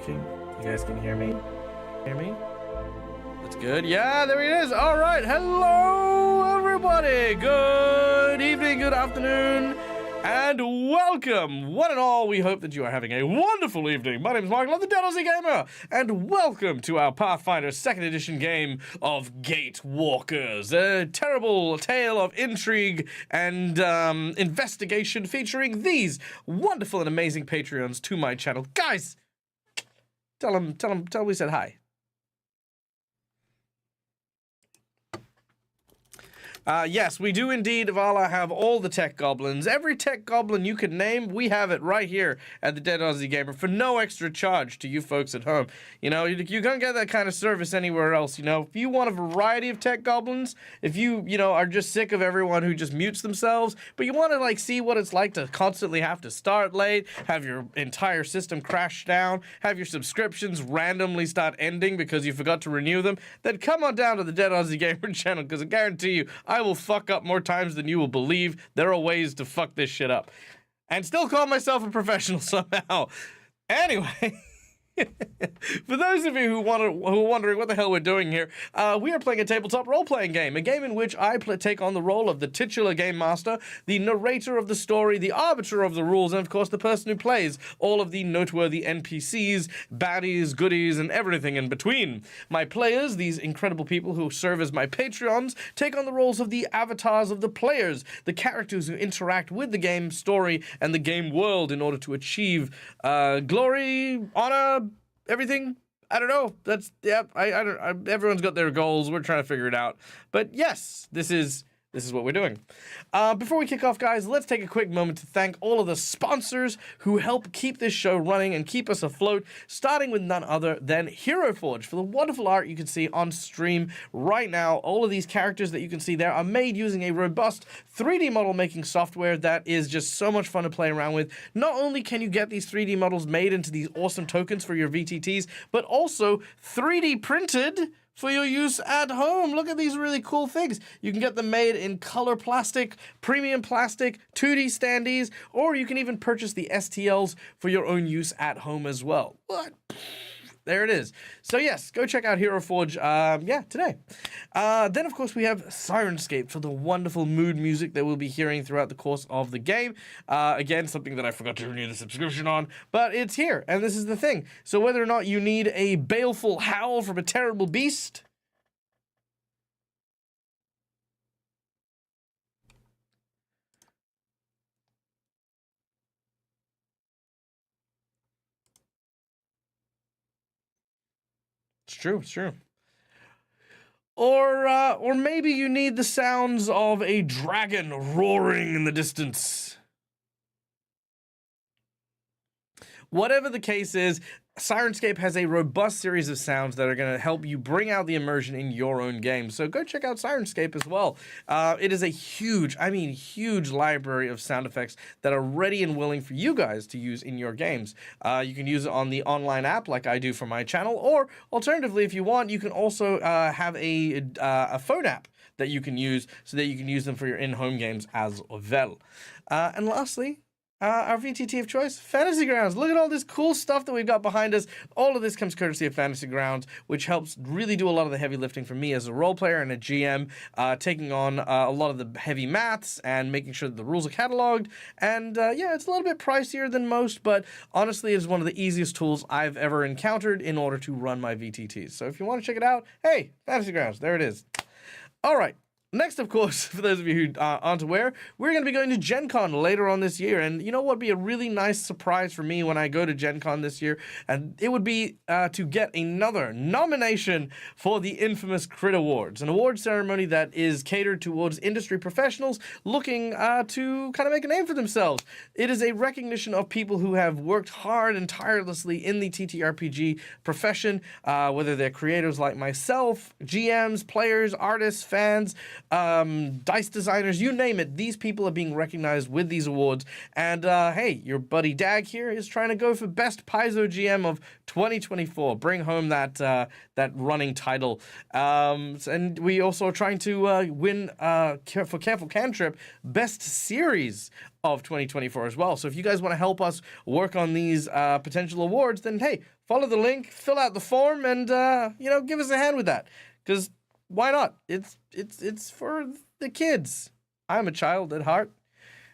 working? You guys can hear me? Hear me? That's good. Yeah, there he is. All right. Hello, everybody. Good evening, good afternoon, and welcome. One and all, we hope that you are having a wonderful evening. My name is Michael, I'm the Aussie Gamer, and welcome to our Pathfinder 2nd Edition game of Gatewalkers, a terrible tale of intrigue and investigation featuring these wonderful and amazing Patreons to my channel. Guys, tell them we said hi. Yes, we do indeed, Vala, have all the tech goblins. Every tech goblin you could name, we have it right here at the Dead Aussie Gamer for no extra charge to you folks at home. You know, you can't get that kind of service anywhere else, you know. If you want a variety of tech goblins, if you know, are just sick of everyone who just mutes themselves, but you want to, like, see what it's like to constantly have to start late, have your entire system crash down, have your subscriptions randomly start ending because you forgot to renew them, then come on down to the Dead Aussie Gamer channel, because I guarantee you, I will fuck up more times than you will believe. There are ways to fuck this shit up. And still call myself a professional somehow. Anyway, for those of you who are wondering what the hell we're doing here, we are playing a tabletop role-playing game. A game in which I take on the role of the titular game master, the narrator of the story, the arbiter of the rules, and of course the person who plays all of the noteworthy NPCs, baddies, goodies, and everything in between. My players, these incredible people who serve as my Patreons, take on the roles of the avatars of the players, the characters who interact with the game story and the game world in order to achieve glory, honor, everything. I don't know. That's, yeah, I don't, everyone's got their goals. We're trying to figure it out. But yes, this is what we're doing. Before we kick off, guys, let's take a quick moment to thank all of the sponsors who help keep this show running and keep us afloat, starting with none other than Hero Forge for the wonderful art you can see on stream right now. All of these characters that you can see there are made using a robust 3D model making software that is just so much fun to play around with. Not only can you get these 3D models made into these awesome tokens for your VTTs, but also 3D printed for your use at home. Look at these really cool things. You can get them made in color plastic, premium plastic, 2D standees, or you can even purchase the STLs for your own use at home as well. What? There it is. So yes, go check out Hero Forge, today. Then, of course, we have Sirenscape for the wonderful mood music that we'll be hearing throughout the course of the game. Again, something that I forgot to renew the subscription on, but it's here, and this is the thing. So whether or not you need a baleful howl from a terrible beast, it's true. Or maybe you need the sounds of a dragon roaring in the distance. Whatever the case is, Sirenscape has a robust series of sounds that are going to help you bring out the immersion in your own game. So go check out Sirenscape as well. It is a huge library of sound effects that are ready and willing for you guys to use in your games. You can use it on the online app like I do for my channel, or alternatively, if you want, you can also have a phone app that you can use so that you can use them for your in-home games as well. And lastly, our VTT of choice, Fantasy Grounds. Look at all this cool stuff that we've got behind us. All of this comes courtesy of Fantasy Grounds, which helps really do a lot of the heavy lifting for me as a role player and a GM, taking on a lot of the heavy maths and making sure that the rules are cataloged. And yeah, it's a little bit pricier than most, but honestly, it's one of the easiest tools I've ever encountered in order to run my VTTs. So if you want to check it out, hey, Fantasy Grounds, there it is. All right. Next, of course, for those of you who aren't aware, we're going to be going to Gen Con later on this year. And you know what would be a really nice surprise for me when I go to Gen Con this year? And it would be to get another nomination for the infamous Crit Awards, an award ceremony that is catered towards industry professionals looking to kind of make a name for themselves. It is a recognition of people who have worked hard and tirelessly in the TTRPG profession, whether they're creators like myself, GMs, players, artists, fans, dice designers, you name it. These people are being recognized with these awards. And hey, your buddy Dag here is trying to go for Best Paizo GM of 2024. Bring home that running title. And we also are trying to win for Careful Cantrip Best Series of 2024 as well. So if you guys want to help us work on these potential awards, then hey, follow the link, fill out the form, and give us a hand with that. Because why not? It's for the kids. I'm a child at heart.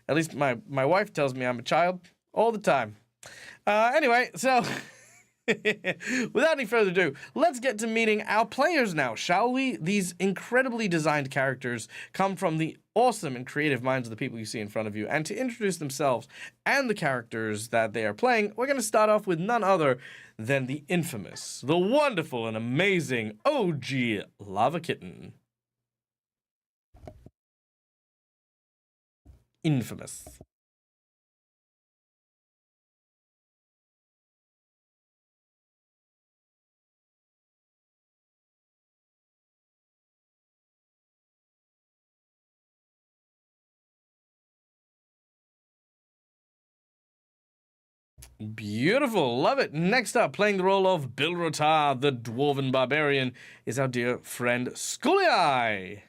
At least my wife tells me I'm a child all the time. Anyway, so without any further ado, let's get to meeting our players now, shall we? These incredibly designed characters come from the awesome and creative minds of the people you see in front of you. And to introduce themselves and the characters that they are playing, we're going to start off with none other than the infamous, the wonderful, and amazing OG Lava Kitten. Infamous. Beautiful, love it. Next up, playing the role of Bilrotar, the Dwarven Barbarian, is our dear friend Schoolie.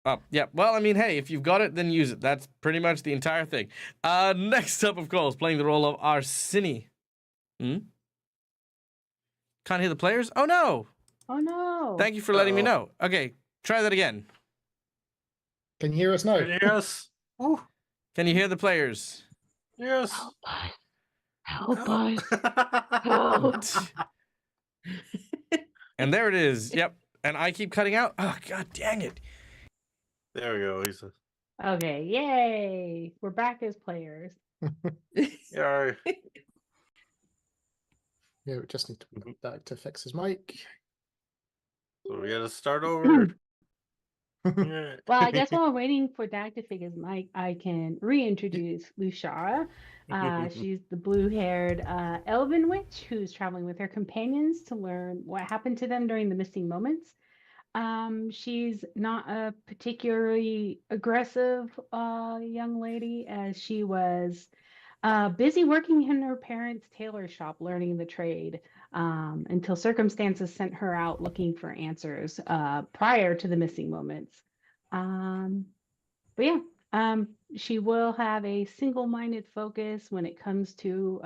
Oh, yeah. Well, I mean, hey, if you've got it, then use it. That's pretty much the entire thing. Next up, of course, playing the role of Arsini. Can't hear the players? Oh, no. Oh, no. Thank you for letting me know. Okay, try that again. Can you hear us now? Yes. Ooh. Can you hear the players? Yes. Help us. Help. And there it is. Yep. And I keep cutting out. Oh, God dang it. There we go, Lisa. Okay, yay. We're back as players. Yeah. Yeah, we just need to put that to fix his mic. So we gotta start over. Yeah. Well, I guess while we're waiting for Dag to fix his mic, I can reintroduce Lushara. She's the blue-haired elven witch who's traveling with her companions to learn what happened to them during the missing moments. She's not a particularly aggressive young lady, as she was busy working in her parents' tailor shop learning the trade until circumstances sent her out looking for answers prior to the missing moments. But yeah, she will have a single-minded focus when it comes to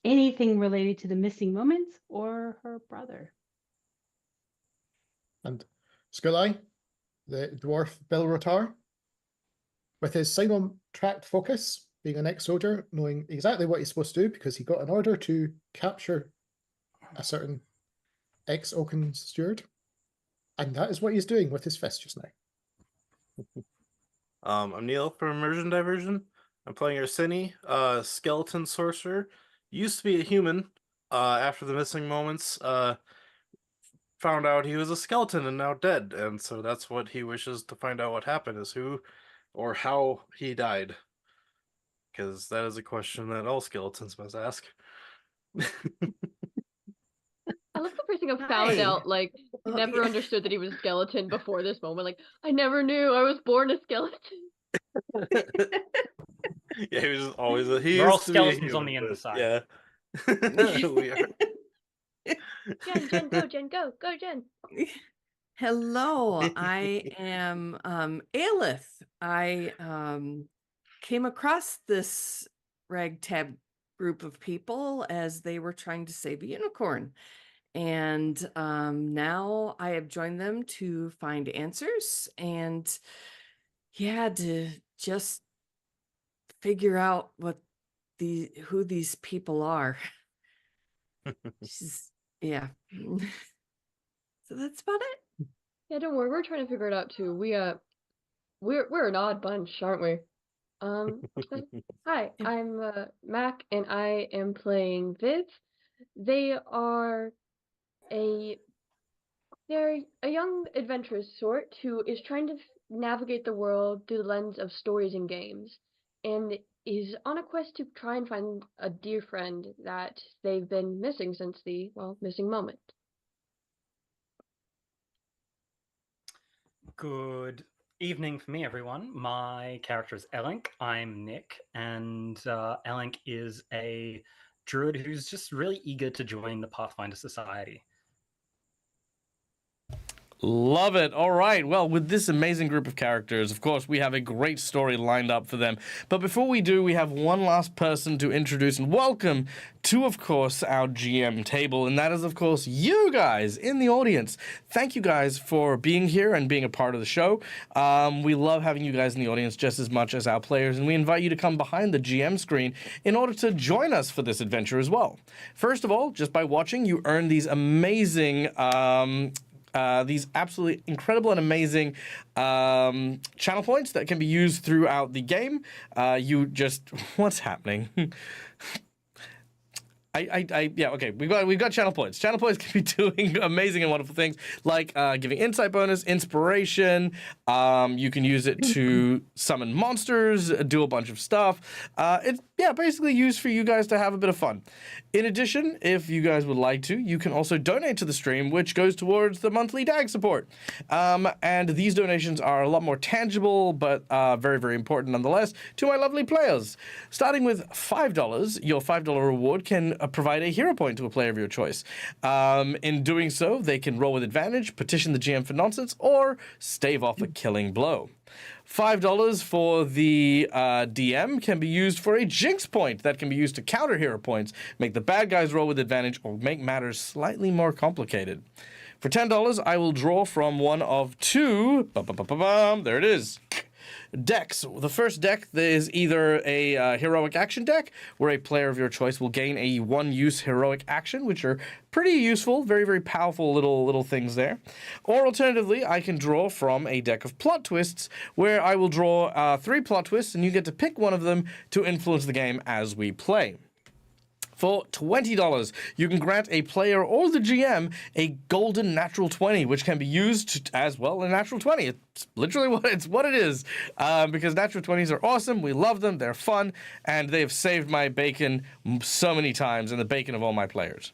anything related to the missing moments or her brother. And Schoolie, the dwarf Bilrotar, with his single tracked focus, being an ex-soldier, knowing exactly what he's supposed to do because he got an order to capture a certain ex-Oaken steward. And that is what he's doing with his fist just now. I'm Neil from Immersion Diversion. I'm playing Arsini, skeleton sorcerer. Used to be a human. After the missing moments, found out he was a skeleton and now dead, and so that's what he wishes to find out what happened, is who or how he died. Because that is a question that all skeletons must ask. I love the person who found out, like, never understood that he was a skeleton before this moment. Like, I never knew I was born a skeleton. Yeah, he was just always a... We're all skeletons on the inside. Yeah. We are. Jen, go, Jen, go, Jen. Hello, I am Aelith. I came across this ragtag group of people as they were trying to save a unicorn. And now I have joined them to find answers and to just figure out who these people are. Yeah. So that's about it. Yeah, don't worry, we're trying to figure it out too. We're an odd bunch, aren't we? Hi, I'm Mac, and I am playing Viv. They are they're a young adventurous sort who is trying to navigate the world through the lens of stories and games, and is on a quest to try and find a dear friend that they've been missing since the, well, missing moment. Good evening for me, everyone. My character is Elink. I'm Nick, and Elink is a druid who's just really eager to join the Pathfinder Society. Love it. All right. Well, with this amazing group of characters, of course, we have a great story lined up for them. But before we do, we have one last person to introduce and welcome to, of course, our GM table. And that is, of course, you guys in the audience. Thank you guys for being here and being a part of the show. We love having you guys in the audience just as much as our players. And we invite you to come behind the GM screen in order to join us for this adventure as well. First of all, just by watching, you earn these amazing these absolutely incredible and amazing channel points that can be used throughout the game. What's happening? Yeah, okay. We've got channel points. Channel points can be doing amazing and wonderful things like giving insight bonus, inspiration. You can use it to summon monsters, do a bunch of stuff. It's basically used for you guys to have a bit of fun. In addition, if you guys would like to, you can also donate to the stream, which goes towards the monthly DAG support. And these donations are a lot more tangible, but very, very important nonetheless to my lovely players. Starting with $5, your $5 reward can provide a hero point to a player of your choice. In doing so, they can roll with advantage, petition the GM for nonsense, or stave off a killing blow. $5 for the DM can be used for a jinx point that can be used to counter hero points, make the bad guys roll with advantage, or make matters slightly more complicated. For $10, I will draw from one of two, there it is, decks. The first deck is either a heroic action deck, where a player of your choice will gain a one-use heroic action, which are pretty useful, very, very powerful little things there. Or alternatively, I can draw from a deck of plot twists, where I will draw 3 plot twists, and you get to pick one of them to influence the game as we play. For $20, you can grant a player or the GM a golden natural 20, which can be used as well a natural 20. It's literally what it is, because natural 20s are awesome. We love them. They're fun, and they have saved my bacon so many times and the bacon of all my players.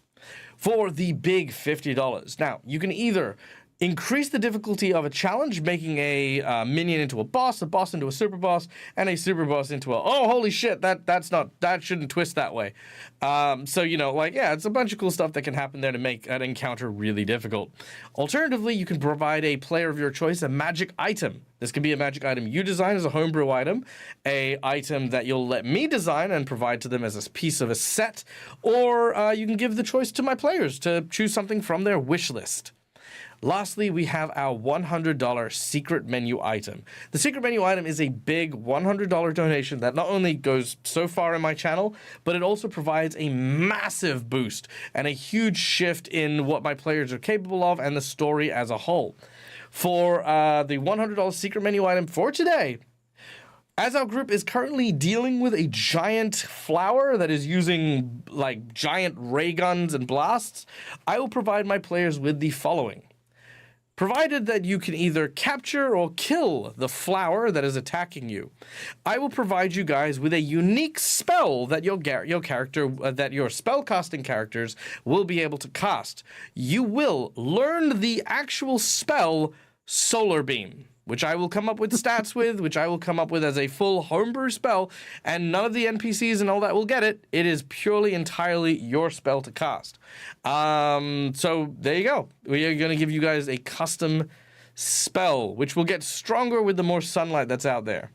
For the big $50, now you can either increase the difficulty of a challenge, making a minion into a boss into a super boss, and a super boss into a, oh, holy shit, that shouldn't twist that way. So, it's a bunch of cool stuff that can happen there to make an encounter really difficult. Alternatively, you can provide a player of your choice a magic item. This can be a magic item you design as a homebrew item, a item that you'll let me design and provide to them as a piece of a set, or you can give the choice to my players to choose something from their wish list. Lastly, we have our $100 secret menu item. The secret menu item is a big $100 donation that not only goes so far in my channel, but it also provides a massive boost and a huge shift in what my players are capable of and the story as a whole. For the $100 secret menu item for today, as our group is currently dealing with a giant flower that is using giant ray guns and blasts, I will provide my players with the following. Provided that you can either capture or kill the flower that is attacking you, I will provide you guys with a unique spell that your spellcasting characters will be able to cast. You will learn the actual spell Solar Beam, which I will come up with stats with, which I will come up with as a full homebrew spell, and none of the NPCs and all that will get it. It is purely entirely your spell to cast. So there you go. We are going to give you guys a custom spell, which will get stronger with the more sunlight that's out there.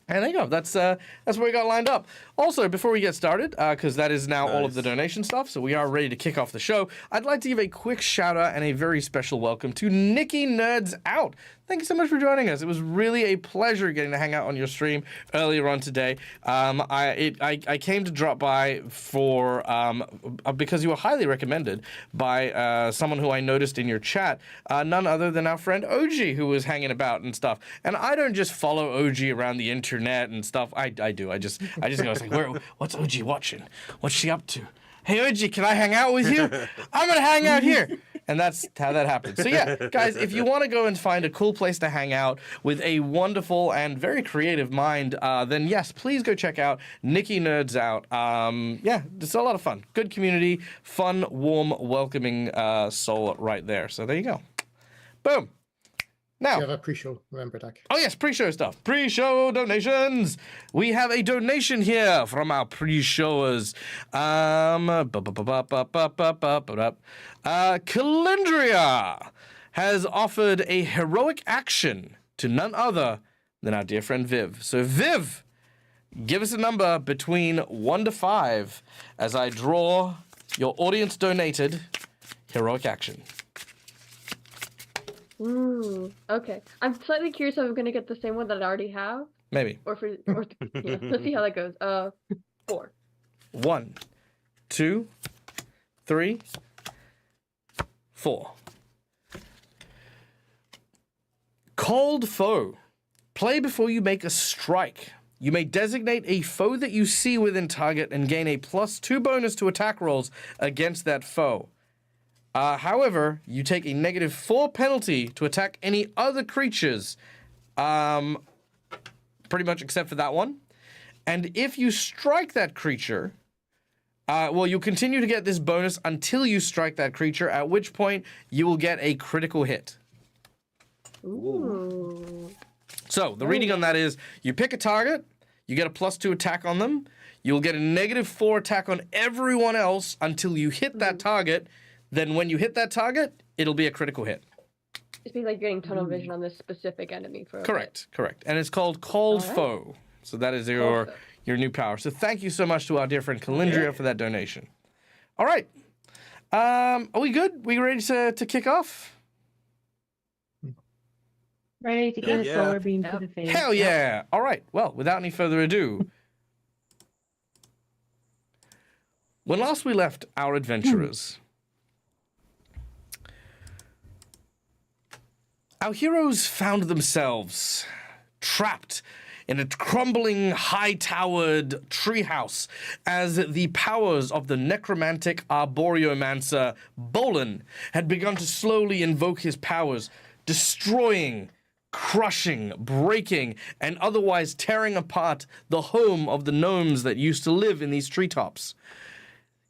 And there you go. That's what we got lined up. Also, before we get started, because that is now all of the donation stuff, so we are ready to kick off the show, I'd like to give a quick shout out and a very special welcome to Nikki Nerds Out. Thank you so much for joining us. It was really a pleasure getting to hang out on your stream earlier on today. I came to drop by for because you were highly recommended by someone who I noticed in your chat, none other than our friend OG, who was hanging about and stuff. And I don't just follow OG around the internet and stuff. I do. I just go, what's OG watching? What's she up to? hey, OG, can I hang out with you? I'm going to hang out here. And that's how that happens. So yeah, guys, if you want to go and find a cool place to hang out with a wonderful and very creative mind, then yes, please go check out Nikki Nerds Out. Yeah, it's a lot of fun. Good community, fun, warm, welcoming soul right there. So there you go. Boom. Now, You have a pre-show, remember, Dak. oh yes, pre-show stuff. Pre-show donations. We have a donation here from our pre-showers. Calendria has offered a heroic action to none other than our dear friend Viv. So Viv, give us a number between 1 to 5 as I draw your audience donated heroic action. Okay. I'm slightly curious if I'm gonna get the same one that I already have, Maybe. or let's see how that goes. 4. 1, 2, 3, 4. Cold foe. Play before you make a strike. You may designate a foe that you see within target and gain a +2 bonus to attack rolls against that foe. However, you take a -4 penalty to attack any other creatures, pretty much except for that one. And if you strike that creature, well, you'll continue to get this bonus until you strike that creature, at which point you will get a critical hit. Ooh. So, the reading on that is, you pick a target, you get a +2 attack on them, you'll get a -4 attack on everyone else until you hit that target. Then when you hit that target, it'll be a critical hit. It means like getting tunnel vision on this specific enemy for a Correct. And it's called Cold All right. Foe. So that is Cold your Foe. new power. So thank you so much to our dear friend Calendria for that donation. All right. Are we good? We ready to kick off? Ready to get a Yeah. solar beam to the face. Hell yeah. All right. Well, without any further ado, when last we left our adventurers, our heroes found themselves trapped in a crumbling, high-towered treehouse as the powers of the necromantic arboreomancer Bolin had begun to slowly invoke his powers, destroying, crushing, breaking, and otherwise tearing apart the home of the gnomes that used to live in these treetops.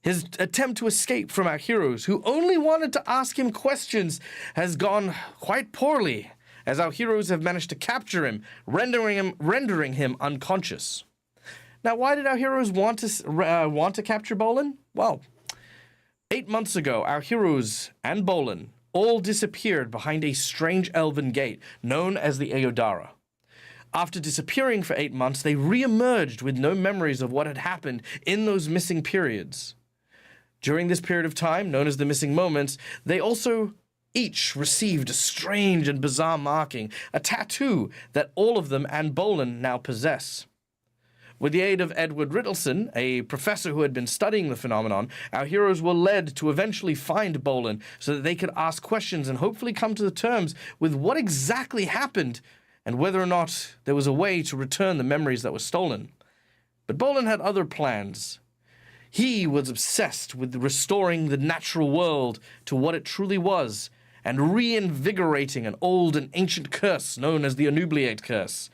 His attempt to escape from our heroes, who only wanted to ask him questions, has gone quite poorly, as our heroes have managed to capture him, rendering him unconscious. Now, why did our heroes want to capture Bolin? Well, 8 months ago, our heroes and Bolin all disappeared behind a strange elven gate known as the Eodara. After disappearing for 8 months, they re-emerged with no memories of what had happened in those missing periods. During this period of time, known as the missing moments, they also each received a strange and bizarre marking, a tattoo that all of them and Bolin now possess. With the aid of Edward Riddleson, a professor who had been studying the phenomenon, our heroes were led to eventually find Bolin so that they could ask questions and hopefully come to terms with what exactly happened and whether or not there was a way to return the memories that were stolen. But Bolin had other plans. He was obsessed with restoring the natural world to what it truly was and reinvigorating an old and ancient curse known as the Obnubilate curse.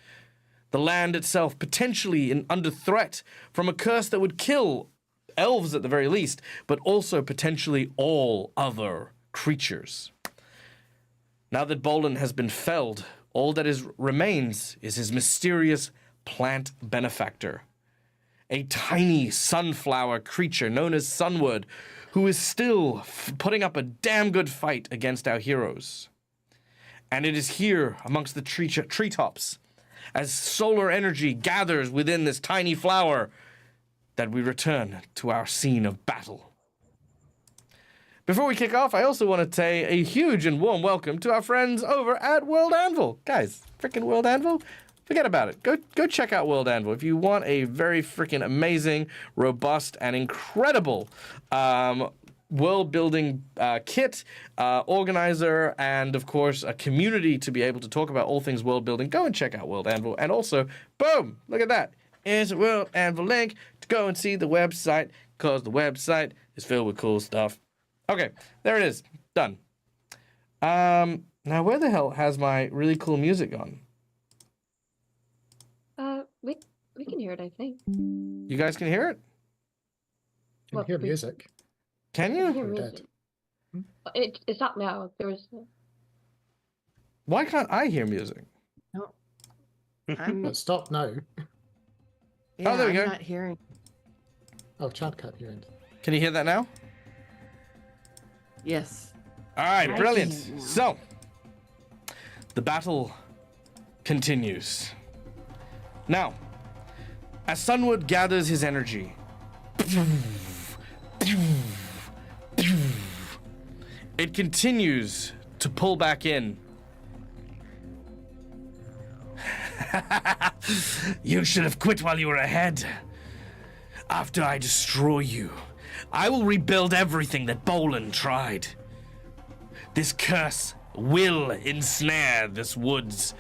The land itself potentially under threat from a curse that would kill elves at the very least, but also potentially all other creatures. Now that Bolin has been felled, all that remains is his mysterious plant benefactor, a tiny sunflower creature known as Sunward, who is still putting up a damn good fight against our heroes. And it is here amongst the treetops, as solar energy gathers within this tiny flower, that we return to our scene of battle. Before we kick off, I also want to say a huge and warm welcome to our friends over at World Anvil. Guys, freaking World Anvil, forget about it. Go check out World Anvil if you want a very freaking amazing, robust, and incredible world-building kit, organizer, and of course a community to be able to talk about all things world-building. Go and check out World Anvil. And also, boom, look at that. Here's a World Anvil link to go and see the website because the website is filled with cool stuff. Okay, there it is. Done. Now where the hell has my really cool music gone? We can hear it, I think. You guys can hear it? Can Well, hear we- music. Can We you? can hear We're dead. music. It's not now. There was. Why can't I hear music? I'm, But stop now. yeah, there we I'm go. not hearing. Oh, Chad can't hear it. Can you hear that now? Yes. All right, I brilliant. can hear now. So, the battle continues. Now, as Sunwood gathers his energy, it continues to pull back in. You should have quit while you were ahead. After I destroy you, I will rebuild everything that Bolin tried. This curse will ensnare this woods.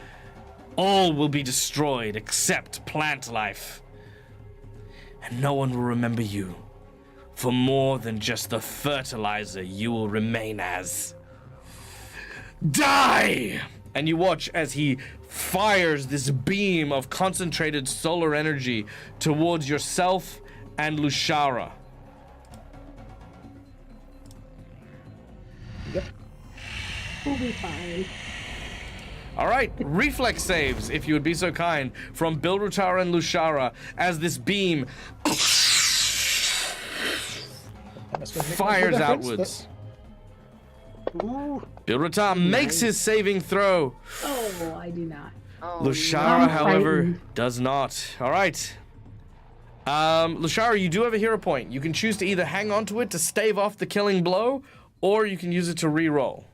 All will be destroyed except plant life. And no one will remember you for more than just the fertilizer you will remain as. Die! And you watch as he fires this beam of concentrated solar energy towards yourself and Lushara. Yep. We'll be fine. All right, reflex saves, if you would be so kind, from Bilrutar and Lushara as this beam That's gonna make much of a fires difference, outwards. Ooh. Bilrutar makes his saving throw. Oh, I do not. Oh, Lushara, I'm however, frightened. does not. All right. Lushara, you do have a hero point. You can choose to either hang on to it to stave off the killing blow, or you can use it to re-roll.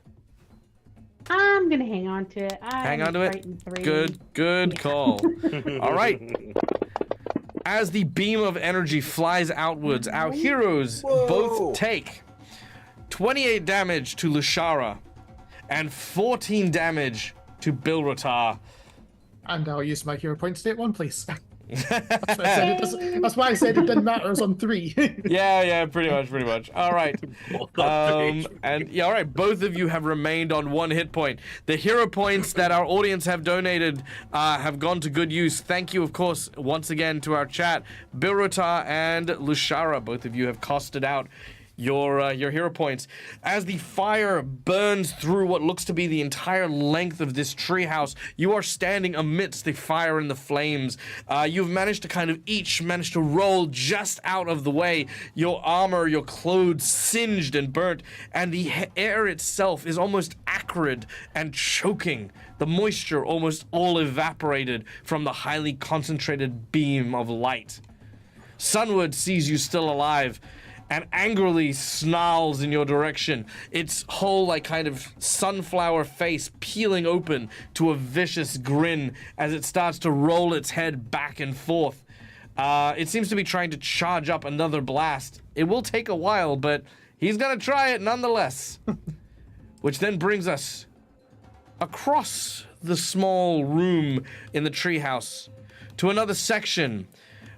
I'm gonna hang on to it. Hang on to it. Frightened 3. Good Yeah. call. All right. As the beam of energy flies outwards, our heroes Whoa. both take 28 damage to Lushara and 14 damage to Bilrutar. And I'll use my hero point to take one, please. That's why I said it didn't matter. It was on 3. Yeah, pretty much. All right. Both on three. And yeah, all right, both of you have remained on 1 hit point. The hero points that our audience have donated have gone to good use. Thank you, of course, once again to our chat. Bilrutar and Lushara, both of you have costed out your hero points. As the fire burns through what looks to be the entire length of this treehouse, you are standing amidst the fire and the flames. You've managed to each roll just out of the way. Your armor, your clothes singed and burnt, and the air itself is almost acrid and choking. The moisture almost all evaporated from the highly concentrated beam of light. Sunwood sees you still alive and angrily snarls in your direction, its whole sunflower face peeling open to a vicious grin as it starts to roll its head back and forth. It seems to be trying to charge up another blast. It will take a while, but he's gonna try it nonetheless. Which then brings us across the small room in the treehouse to another section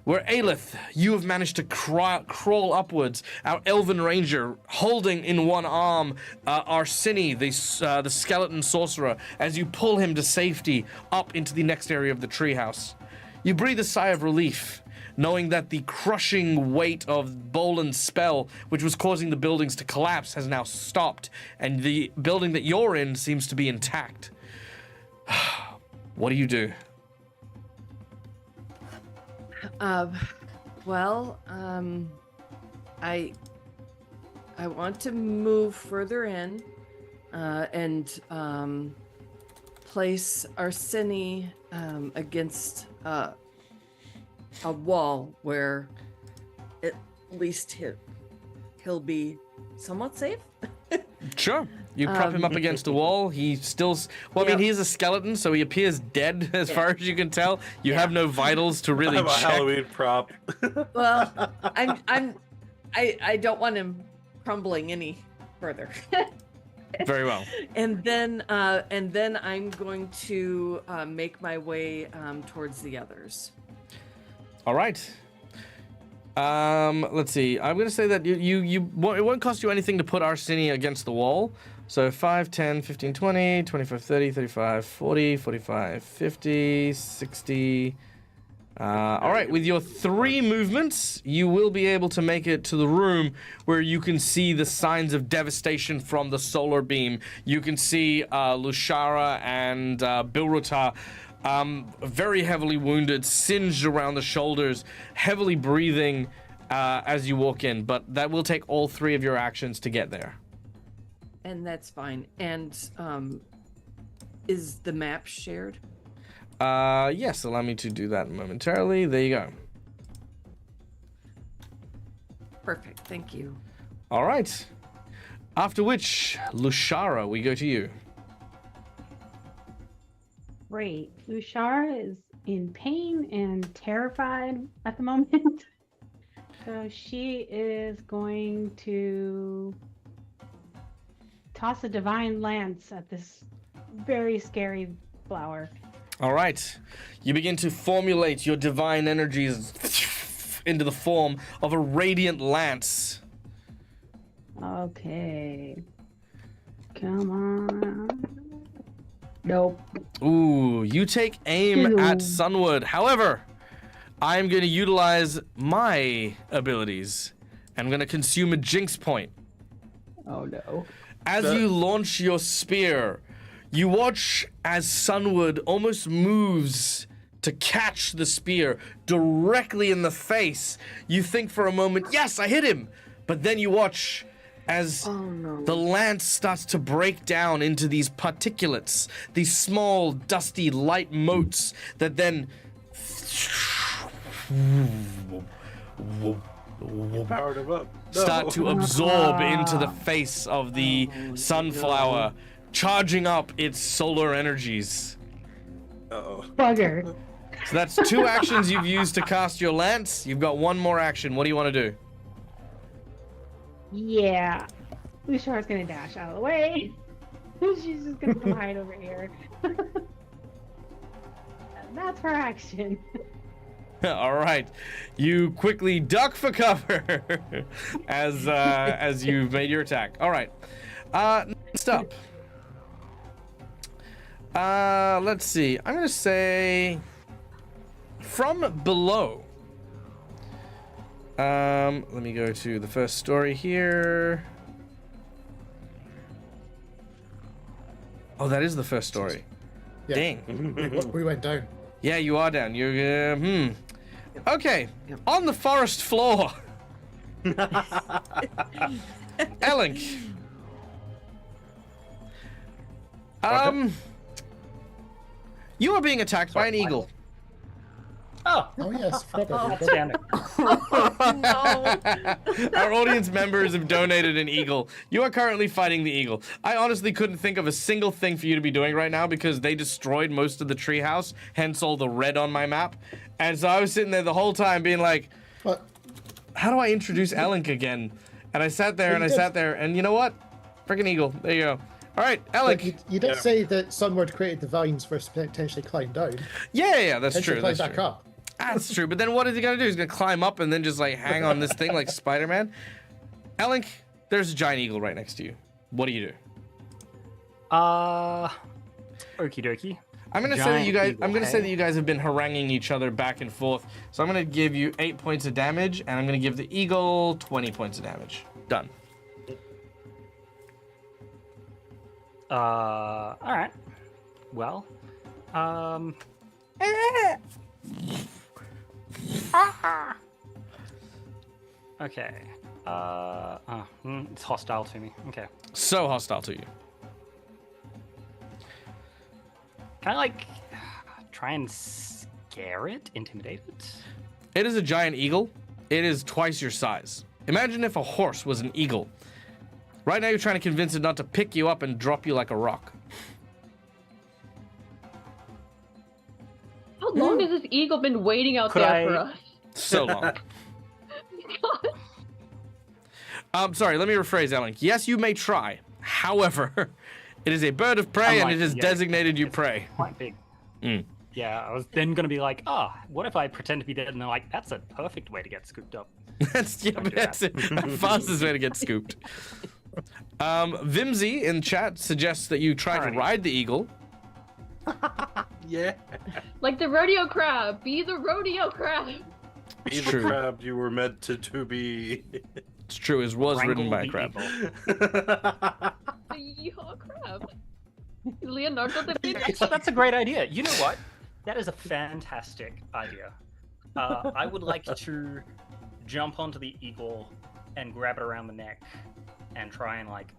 where Aelith, you have managed to crawl upwards, our elven ranger, holding in one arm Arsini, the skeleton sorcerer, as you pull him to safety up into the next area of the treehouse. You breathe a sigh of relief, knowing that the crushing weight of Bolin's spell, which was causing the buildings to collapse, has now stopped, and the building that you're in seems to be intact. What do you do? I want to move further in and place Arsini against a wall where at least he'll be somewhat safe. Sure. You prop him up against a wall. He still, well, I mean, Yep. he's a skeleton, so he appears dead as Yeah. far as you can tell. You have no vitals to really I'm a check. Halloween prop. Well, I don't want him crumbling any further. Very well. And then I'm going to make my way towards the others. All right. Let's see. I'm gonna say that it won't cost you anything to put Arsini against the wall. So 5, 10, 15, 20, 25, 30, 35, 40, 45, 50, 60. All right, with your 3 movements, you will be able to make it to the room where you can see the signs of devastation from the solar beam. You can see Lushara and Bilrutar very heavily wounded, singed around the shoulders, heavily breathing as you walk in. But that will take all 3 of your actions to get there. And that's fine. And is the map shared? Yes, allow me to do that momentarily. There you go. Perfect. Thank you. All right. After which, Lushara, we go to you. Great. Lushara is in pain and terrified at the moment. So she is going to toss a divine lance at this very scary flower. All right. You begin to formulate your divine energies into the form of a radiant lance. Okay. Come on. Nope. Ooh, you take aim at Ew. Sunwood. However, I'm going to utilize my abilities. I'm going to consume a jinx point. Oh no. As you launch your spear, you watch as Sunwood almost moves to catch the spear directly in the face. You think for a moment, yes, I hit him. But then you watch as the lance starts to break down into these particulates, these small, dusty, light motes that then Powered him up. start to absorb into the face of the sunflower, charging up its solar energies. Uh-oh. Bugger. So that's 2 actions you've used to cast your lance. You've got 1 more action. What do you want to do? Yeah. Lushara's gonna dash out of the way. She's just gonna come hide over here. And that's her action. All right, you quickly duck for cover as you've made your attack. All right, next up. Let's see. I'm gonna say from below. Let me go to the first story here. Oh, that is the first story. Yeah. Dang. We went down. Yeah, you are down. You're Okay. On the forest floor. Elink. You are being attacked by an eagle. Oh, Oh yes, forgot about that. outstanding. Our audience members have donated an eagle. You are currently fighting the eagle. I honestly couldn't think of a single thing for you to be doing right now because they destroyed most of the treehouse, hence all the red on my map. And so I was sitting there the whole time being like, But how do I introduce Elink again? And I sat there and I sat there and you know what? Freaking eagle. There you go. All right, Elink. you did say that Sunward created the vines for us to potentially climb down. Yeah, that's Potentially true. climb That's back true. up. That's true. But then what is he gonna do? He's gonna climb up and then just like hang on this thing like Spider-Man. Elink, there's a giant eagle right next to you. What do you do? Okie dokie. I'm gonna say that you guys. Giant I'm gonna eagle, say that hey? you guys have been haranguing each other back and forth. So I'm gonna give you 8 points of damage, and I'm gonna give the eagle 20 points of damage. Done. All right. Well, okay. It's hostile to me. Okay. So hostile to you. Can I like try and scare it, intimidate it? It is a giant eagle. It is twice your size. Imagine if a horse was an eagle. Right now you're trying to convince it not to pick you up and drop you like a rock. How long has this eagle been waiting out Could there for I- us? So long. God. Sorry, let me rephrase, Elink. Yes, you may try. However, it is a bird of prey and Unlike it has the Yeti. designated you prey. Quite big. Yeah, I was then gonna be like, what if I pretend to be dead? And they're like, that's a perfect way to get scooped up. That's Don't do that's that. the fastest way to get scooped. Vimsy in chat suggests that you try to Alrighty. ride the eagle. Yeah. Like the rodeo crab. Be the rodeo crab. Be the true. crab you were meant to be. It's true, it was ridden Wrangle by a the crab. eagle. The yeehaw crab. Leonardo da Vinci. That's a great idea. You know what? That is a fantastic idea. I would like to jump onto the eagle and grab it around the neck and try and like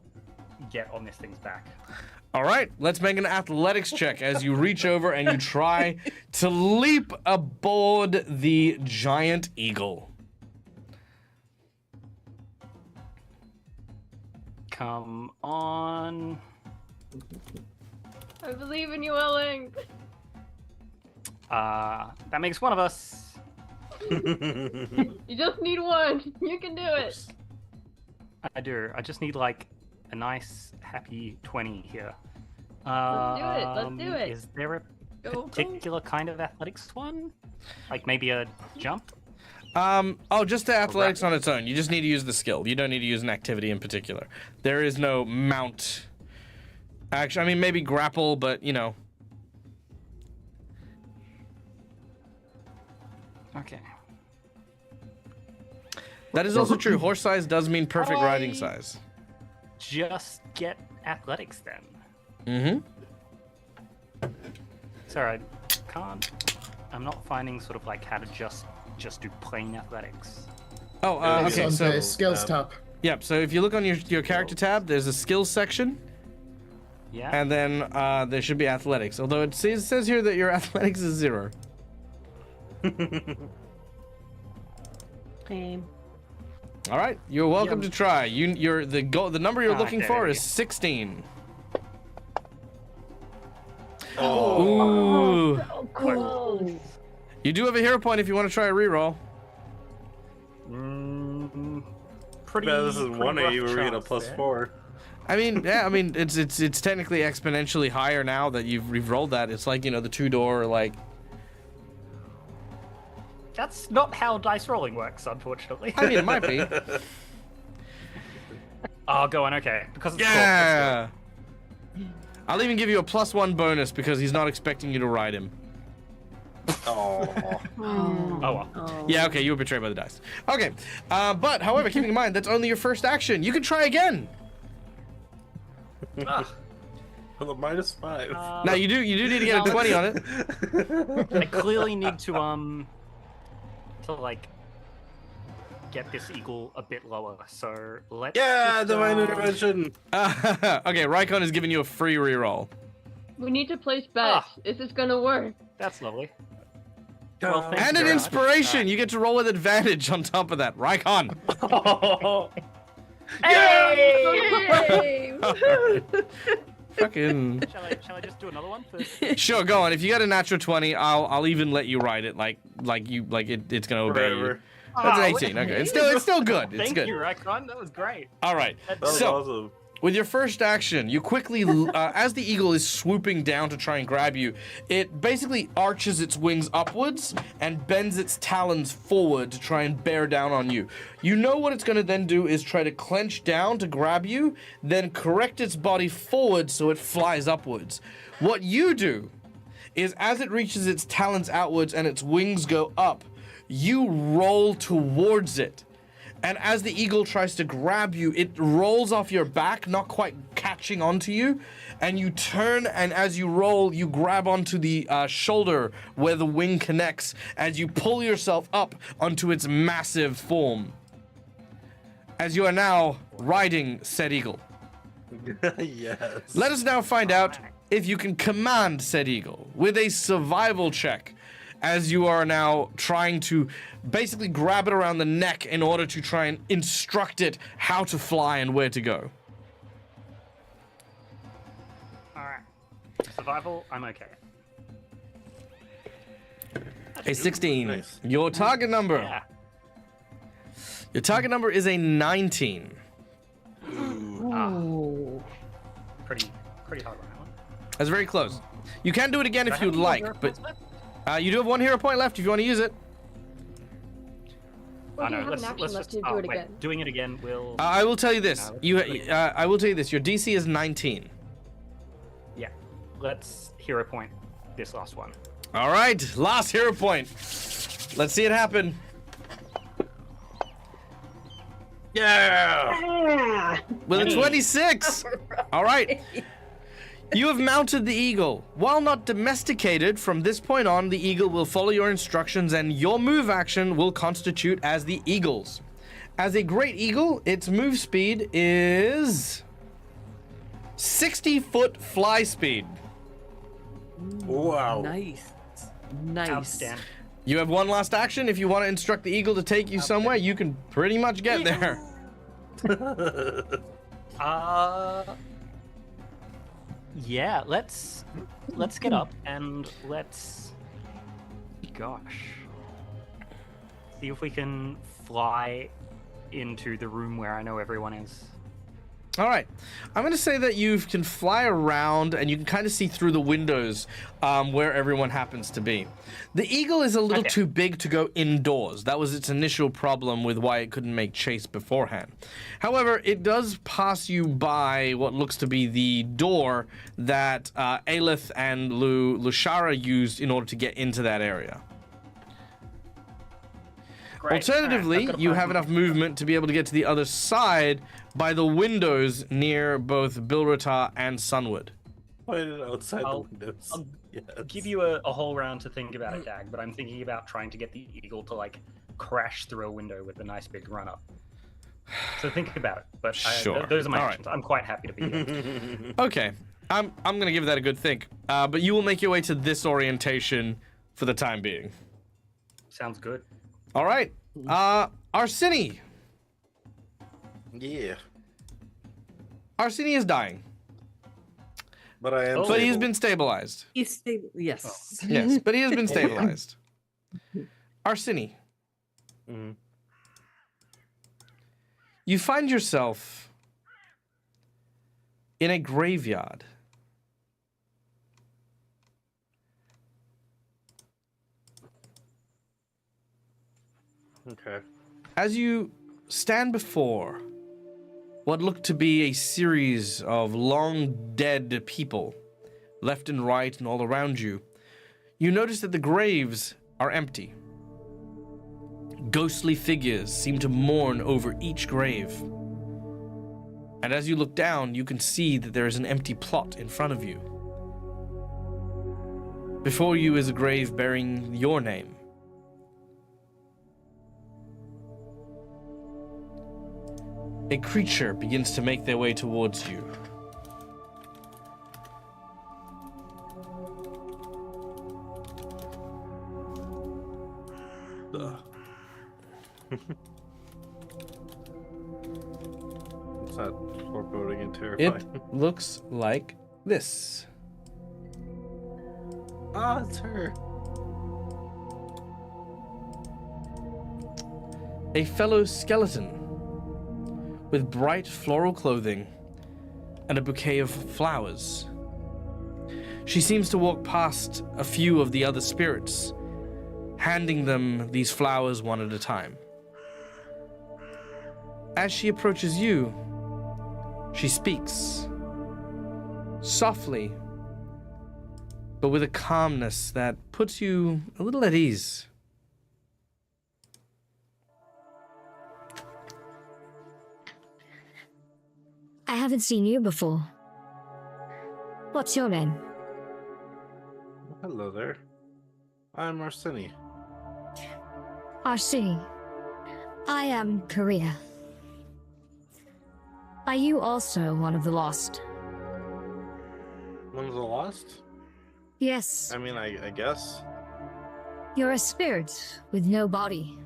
get on this thing's back. All right, let's make an athletics check as you reach over and you try to leap aboard the giant eagle. Come on. I believe in you, Ellen. That makes one of us. You just need one. You can do it. I do. I just need like a nice, happy 20 here. Let's do it. Let's do it. Is there a Go, particular kind of athletics one? Like maybe a jump? Just the athletics on its own. You just need to use the skill. You don't need to use an activity in particular. There is no mount. Actually, I mean, maybe grapple, but, you know. Okay. That is also true. Horse size does mean perfect riding size. Just get athletics then. Mm-hmm. Sorry, I can't. I'm not finding sort of like how to just do plain athletics. Oh, It's okay, on so... the skills tab. Yep, so if you look on your character tab, there's a skills section, Yeah. and then there should be athletics. Although it says here that your athletics is 0. Same. All right, you're welcome to try. The number you're looking there for we is go. 16. Oh. Ooh. So close. You do have a hero point if you want to try a reroll. Pretty. Yeah, this is pretty 180 rough where we get a chance plus there. 4. I mean, yeah, I mean it's technically exponentially higher now that you've rolled that. It's like, you know, the 2-door like. That's not how dice rolling works, unfortunately. I mean, it might be. Oh, go on. Okay, because it's Yeah. I'll even give you a +1 bonus because he's not expecting you to ride him. Oh. Oh well. Yeah, okay, you were betrayed by the dice. Okay, but however, keeping in mind that's only your first action, you can try again. Ah, For the -5. Now you do need to get a 20 on it. I clearly need to like get this eagle a bit lower. So let's. Yeah, just, divine intervention. Okay, Raikon is giving you a free reroll. We need to place bets. Is this gonna work? That's lovely. Well, thank And you an very much. inspiration. You get to roll with advantage on top of that. Raikon. Hey! Fucking. Shall I just do another one first? Sure, go on. If you got a natural 20, I'll even let you ride it. It's gonna obey you. Whatever. That's an 18. Okay, it's still good. It's Thank good. you, Raikon. That was great. All right. That was So, awesome. with your first action, you quickly, as the eagle is swooping down to try and grab you, it basically arches its wings upwards and bends its talons forward to try and bear down on you. You know what it's going to then do is try to clench down to grab you, then correct its body forward so it flies upwards. What you do is as it reaches its talons outwards and its wings go up, you roll towards it. And as the eagle tries to grab you, it rolls off your back, not quite catching onto you. And you turn, and as you roll, you grab onto the shoulder where the wing connects as you pull yourself up onto its massive form. As you are now riding said eagle. Yes. Let us now find out if you can command said eagle with a survival check, as you are now trying to basically grab it around the neck in order to try and instruct it how to fly and where to go. Alright. Survival, I'm okay. A 16. Nice. Your target number. Yeah. Your target number is a 19. Ooh. Pretty hard on that one. That's very close. You can do it again if you'd like, but you do have 1 hero point left if you want to use it. Or do you have an action left to do it again? Doing it again will. I will tell you this. No, I will tell you this. Your DC is 19. Yeah. Let's hero point this last one. All right, last hero point. Let's see it happen. Yeah. With a 26. All right. You have mounted the eagle. While not domesticated, from this point on, the eagle will follow your instructions and your move action will constitute as the eagle's. As a great eagle, its move speed is 60-foot fly speed. Wow. Nice. Nice. Outstanding. You have 1 last action. If you want to instruct the eagle to take you somewhere, you can pretty much get there. Yeah, let's get up and gosh, see if we can fly into the room where I know everyone is. All right. I'm going to say that you can fly around and you can kind of see through the windows where everyone happens to be. The eagle is a little too big to go indoors. That was its initial problem with why it couldn't make chase beforehand. However, it does pass you by what looks to be the door that Aelith and Lushara used in order to get into that area. Great. Alternatively, Alright, you have enough movement to be able to get to the other side by the windows near both Bilratar and Sunwood. Pointed outside I'll- the windows. I'll Yes. give you a whole round to think about it, Dag, but I'm thinking about trying to get the eagle to like crash through a window with a nice big run up. So think about it. But Sure. those are my All right. actions. I'm quite happy to be here. Okay, I'm gonna give that a good think. But you will make your way to this orientation for the time being. Sounds good. All right. Arsini. Yeah. Arsini is dying, But I am. but he has stable. been stabilized. He's stable. Yes. Yes, but he has been stabilized. Arsini, Mhm. you find yourself in a graveyard. Okay. As you stand before what look to be a series of long dead people, left and right and all around you, you notice that the graves are empty. Ghostly figures seem to mourn over each grave. And as you look down, you can see that there is an empty plot in front of you. Before you is a grave bearing your name. A creature begins to make their way towards you. Ugh. What's that foreboding and It terrifying? looks like this. Ah, it's her. A fellow skeleton with bright floral clothing and a bouquet of flowers. She seems to walk past a few of the other spirits, handing them these flowers one at a time. As she approaches you, she speaks softly, but with a calmness that puts you a little at ease. I haven't seen you before. What's your name? Hello there. I'm Arsini. Arsini. I am Korea. Are you also one of the lost? One of the lost? Yes. I mean, I guess. You're a spirit with no body.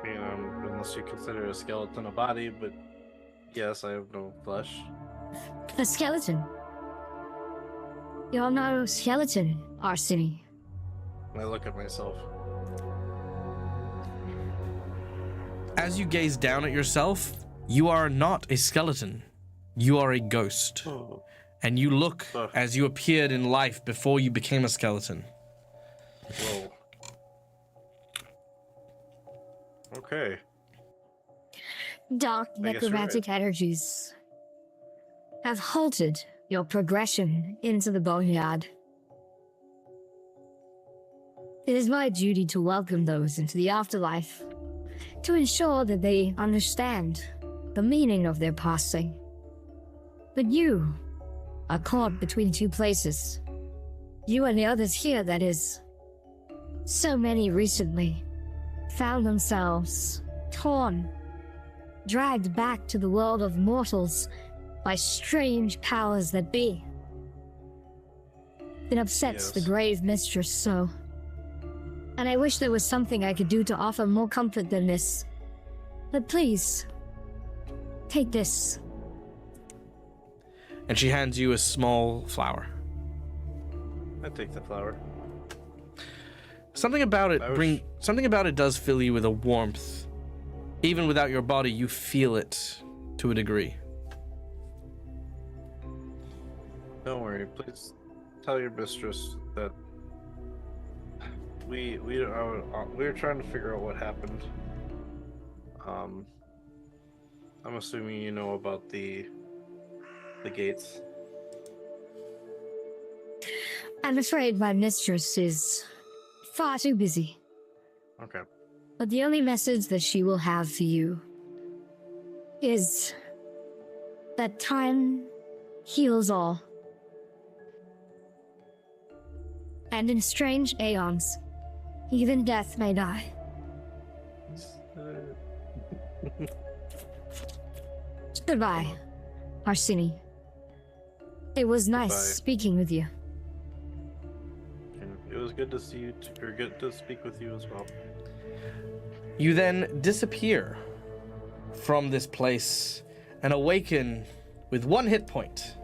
I mean, unless you consider a skeleton a body, but yes, I have no flesh. A skeleton. You're no skeleton, Arsini. I look at myself. As you gaze down at yourself, you are not a skeleton. You are a ghost. Oh. And you look Ugh. as you appeared in life before you became a skeleton. Whoa. Okay. Dark I guess you're necromantic energies have halted your progression into the boneyard. It is my duty to welcome those into the afterlife, to ensure that they understand the meaning of their passing. But you are caught between two places. You and the others here, that is. So many recently found themselves torn, dragged back to the world of mortals by strange powers that be. It upsets the Yes. grave mistress so. And I wish there was something I could do to offer more comfort than this. But please, take this. And she hands you a small flower. I take the flower. Something about it I wish- something about it does fill you with a warmth. Even without your body, you feel it to a degree. Don't worry. Please tell your mistress that we were trying to figure out what happened. I'm assuming you know about the gates. I'm afraid my mistress is far too busy. Okay. But the only message that she will have for you is that time heals all. And in strange aeons, even death may die. Goodbye, Arsini. It was nice Goodbye. speaking with you. It was good to see you, or good to speak with you as well. You then disappear from this place and awaken with 1 hit point.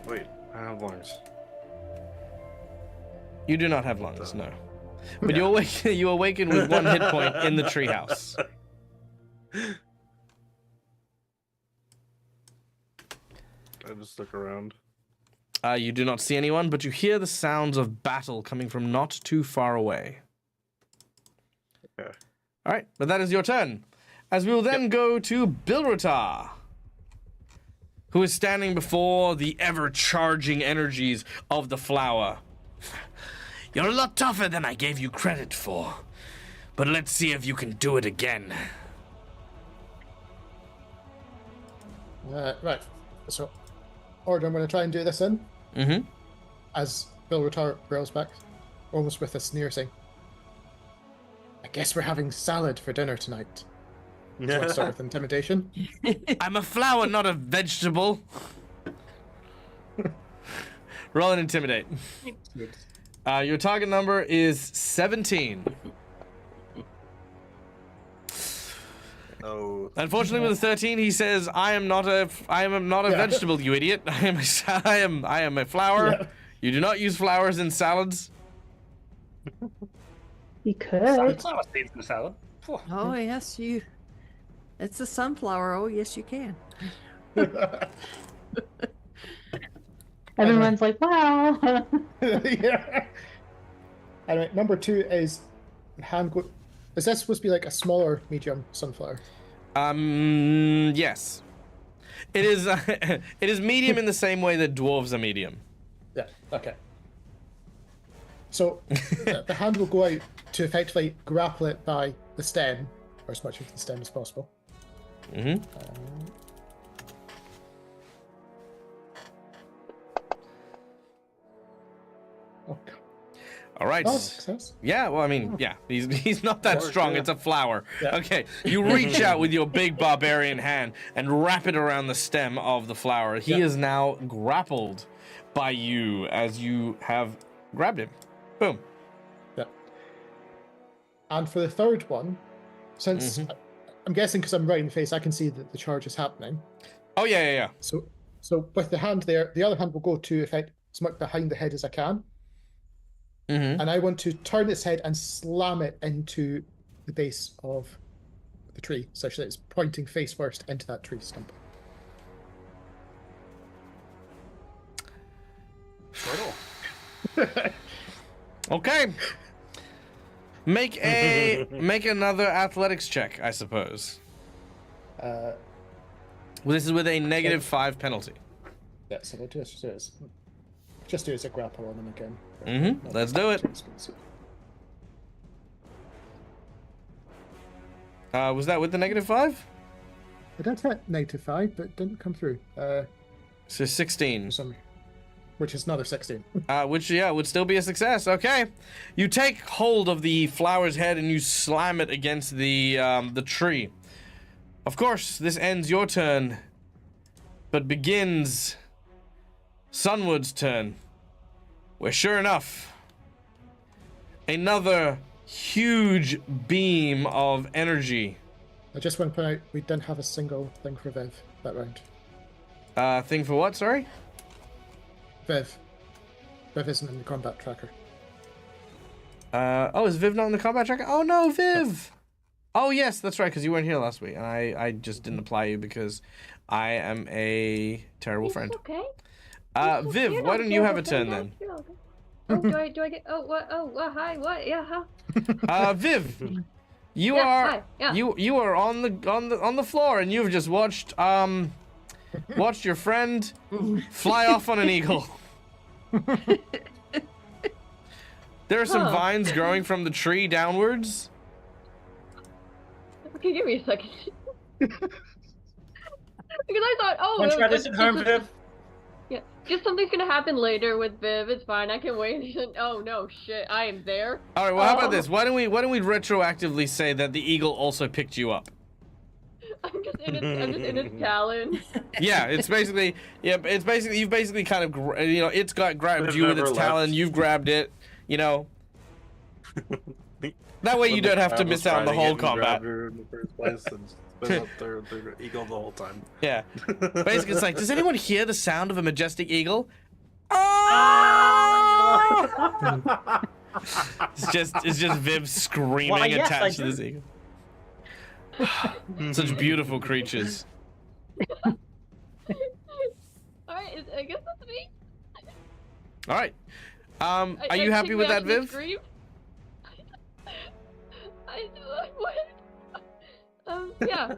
Wait, I have lungs. You do not have lungs, no. But you awaken with 1 hit point in the treehouse. I just look around. You do not see anyone, but you hear the sounds of battle coming from not too far away. Okay. All right, but that is your turn. As we will then go to Bilrotar, who is standing before the ever-charging energies of the flower. You're a lot tougher than I gave you credit for, but let's see if you can do it again. Right. So, order, I'm going to try and do this in. Mm-hmm. As Bill Rotar rails back, almost with a sneer, saying, I guess we're having salad for dinner tonight. So I start with intimidation. I'm a flower, not a vegetable. Roll and intimidate. Your target number is 17. Oh, Unfortunately, with a 13, he says, "I am not a vegetable, you idiot. I am a flower. Yeah. You do not use flowers in salads." You could. Sunflower seeds in the salad. Phew. Oh, yes, you. It's a sunflower. Oh, yes, you can. Everyone's like, wow. Yeah. Anyway, number 2 is Is this supposed to be like a smaller medium sunflower? Yes. It is. It is medium in the same way that dwarves are medium. Yeah. Okay. So the hand will go out to effectively grapple it by the stem, or as much of the stem as possible. Mm-hmm. Oh, God. All right. Oh, success. Yeah, well, I mean, yeah, he's not that Flower, strong. yeah. It's a flower. Yeah. Okay, you reach out with your big barbarian hand and wrap it around the stem of the flower. He Yeah. is now grappled by you as you have grabbed him. Boom. Yeah. And for the third one, since I'm guessing because I'm right in the face, I can see that the charge is happening. Oh yeah, yeah, yeah. So with the hand there, the other hand will go to effect as much behind the head as I can. Mm-hmm. And I want to turn its head and slam it into the base of the tree, such that it's pointing face first into that tree stump. Turtle. Okay. Make another athletics check, I suppose. Uh, Well, this is with a -5 penalty. yeah, so we'll just do as a grapple on them again. Mm-hmm. Let's do it. Was that with the -5? I don't have -5, but it didn't come through. So 16. Which is another 16. Which would still be a success. Okay, you take hold of the flower's head and you slam it against the tree. Of course, this ends your turn, but begins Sunwood's turn. Where sure enough, another huge beam of energy. I just want to point out we didn't have a single thing for Viv that round. Thing for what? Sorry. Viv. Viv isn't in the combat tracker. Oh, is Viv not in the combat tracker? Oh no, Viv! Oh yes, that's right, because you weren't here last week, and I just didn't apply you because I am a terrible friend. Okay. Viv, why don't you have a turn then? Oh, do I get? Oh, what? Oh, what? Hi, what? Yeah, huh? Viv, you Yeah, are hi, yeah. you are on the floor, and you've just watched your friend fly off on an eagle. There are some vines growing from the tree downwards. Okay, give me a second. Because I thought, oh, Want to try it's this at home, just- Viv? Yeah, just something's gonna happen later with Viv. It's fine. I can wait. Oh no, shit! I am there. All right, well, how about this? Why don't we retroactively say that the eagle also picked you up? I'm just in its talon. Yeah, it's basically you've basically kind of it's got grabbed They've you with its never talon, left. you've grabbed it, That way you don't have to miss out on the whole combat. In the first place and been up their eagle the whole time. Yeah. Basically, it's like, does anyone hear the sound of a majestic eagle? It's just Viv screaming Why, yes, I attached to do. this eagle. Such beautiful creatures. Alright, I guess that's me. All right. Are I you happy take with the that, action to Viv? scream. What? Yeah.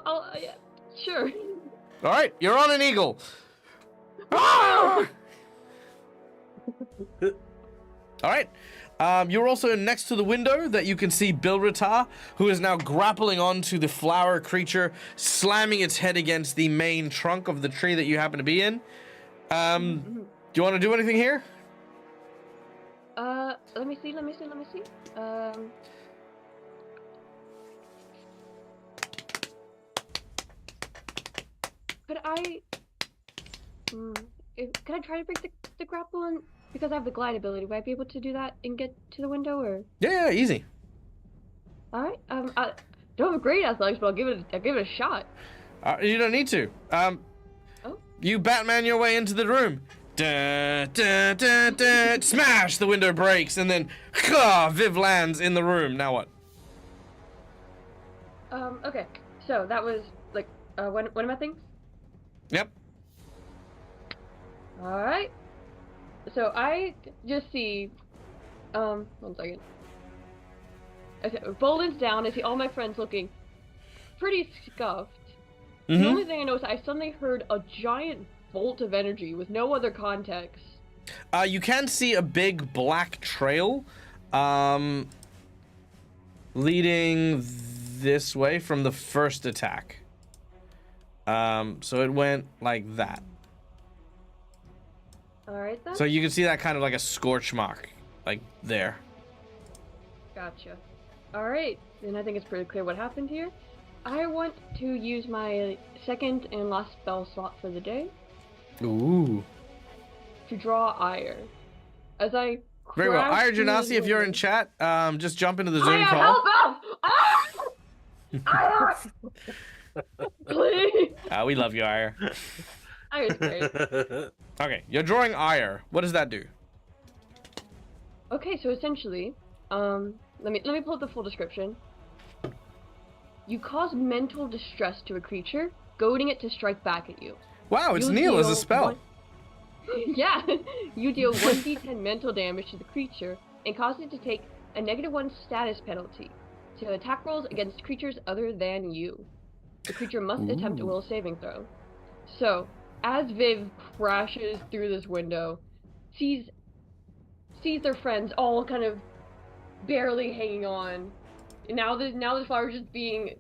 I'll yeah, sure. All right, you're on an eagle. Ah! All right. You're also next to the window that you can see Bilratar, who is now grappling onto the flower creature, slamming its head against the main trunk of the tree that you happen to be in. Do you want to do anything here? Let me see. Could I try to break the grapple and because I have the glide ability, would I be able to do that and get to the window or? Yeah, easy. All right. I don't have great athletics, but I'll give it a shot. You don't need to. You Batman your way into the room. Da, da, da, da. Smash! The window breaks, and then Viv lands in the room. Now what? Okay. So that was like one of my things. Yep. All right. So I just see, 1 second. Okay, Bolin's down. I see all my friends looking pretty scuffed. The only thing I noticed, I suddenly heard a giant bolt of energy with no other context. You can see a big black trail, leading this way from the first attack. So it went like that. Alright then. So you can see that kind of like a scorch mark, like there. Gotcha. Alright, then I think it's pretty clear what happened here. I want to use my second and last spell slot for the day Ooh. to draw ire. As I Very well. crouch Ire through Genasi, the if you're in window- chat, just jump into the Zoom Ire, call. help out! Ire! Please! We love you, Ire. Ire's great. Okay, you're drawing Ire. What does that do? Okay, so essentially, let me pull up the full description. You cause mental distress to a creature, goading it to strike back at you. Wow, it's You Neil as a deal spell. Yeah, you deal 1d10 mental damage to the creature and cause it to take a -1 status penalty to attack rolls against creatures other than you. The creature must attempt a will saving throw. So, as Viv crashes through this window, sees their friends all kind of barely hanging on, and now the flower's just being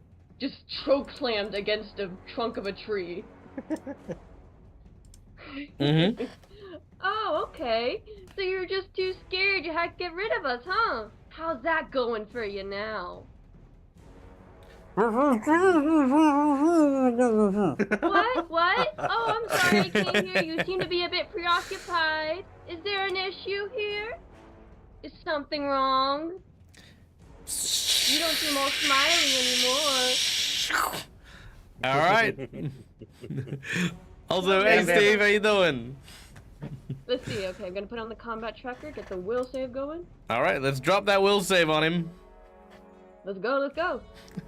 choke slammed against a trunk of a tree. Mm-hmm. Oh, okay. So you're just too scared you had to get rid of us, huh? How's that going for you now? What? Oh, I'm sorry, I can't hear you. You seem to be a bit preoccupied. Is there an issue here? Is something wrong? You don't seem all smiley anymore. All right. Also, hey Steve, how you doing? Let's see. Okay, I'm gonna put on the combat tracker, get the will save going. All right, let's drop that will save on him. Let's go.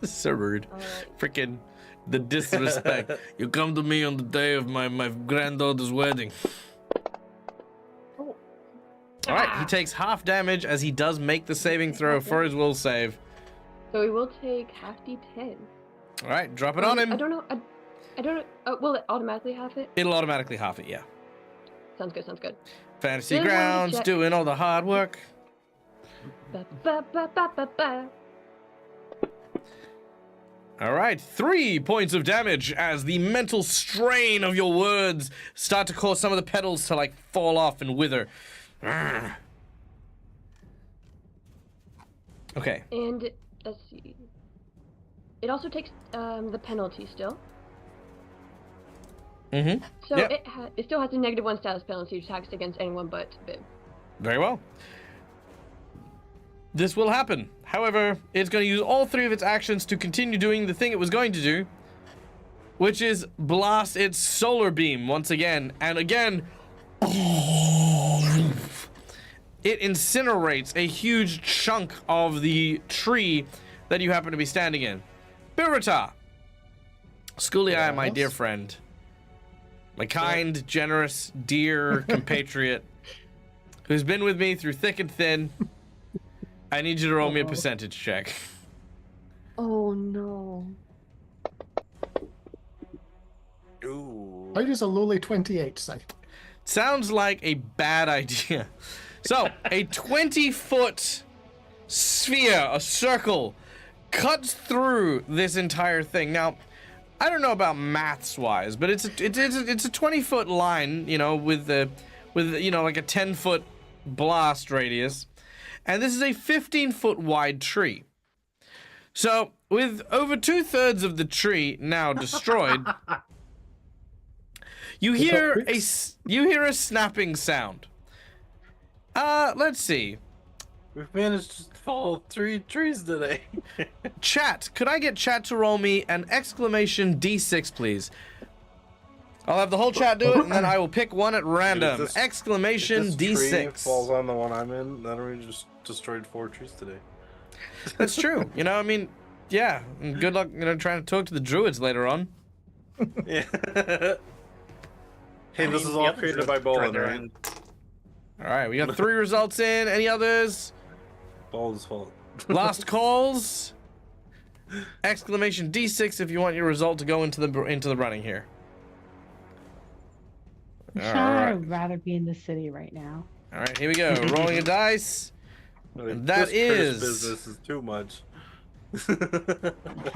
So rude. All right. Freaking the disrespect. You come to me on the day of my granddaughter's wedding. Oh. All right, he takes half damage as he does make the saving throw for his will save. So he will take half d10. All right, drop it on him. I don't know. Will it automatically half it? It'll automatically half it, yeah. Sounds good. Fantasy Then grounds, check. doing all the hard work. Ba, ba, ba, ba, ba, ba. All right, 3 points of damage as the mental strain of your words start to cause some of the petals to like fall off and wither. Okay. And let's see. It also takes the penalty still. Mm-hmm. So Yep. it still has a -1 status penalty attacks against anyone but Viv. Very well. This will happen. However, it's going to use all 3 of its actions to continue doing the thing it was going to do, which is blast its solar beam once again. And again, it incinerates a huge chunk of the tree that you happen to be standing in. Birita! Schooly Eye, my dear friend. My kind, generous, dear compatriot who's been with me through thick and thin. I need you to roll me a percentage check. Oh no. Ooh. How does a lowly 28 sound? Sounds like a bad idea. So, a 20-foot sphere, a circle, cuts through this entire thing. Now, I don't know about maths-wise, but it's a 20-foot line, you know, with you know, like a 10-foot blast radius. And this is a 15-foot wide tree. So, with over 2/3 of the tree now destroyed, you hear a snapping sound. Let's see. We've managed to fall 3 trees today. Chat, could I get chat to roll me an exclamation D6, please? I'll have the whole chat do it, and then I will pick one at random. This- Exclamation If this tree D6. falls on the one I'm in, then we just destroyed 4 trees today. That's true. You know, I mean, yeah. And good luck, you know, trying to talk to the druids later on. Yeah. Hey, this is the all other created druids by tried Bolin, their right? own. All right, we got 3 results in. Any others? Bolin's fault. Last calls. Exclamation D6 if you want your result to go into the running here. I'm All sure right. I'd rather be in the city right now. All right, here we go. Rolling a dice. Like, That this cursed is- business is too much.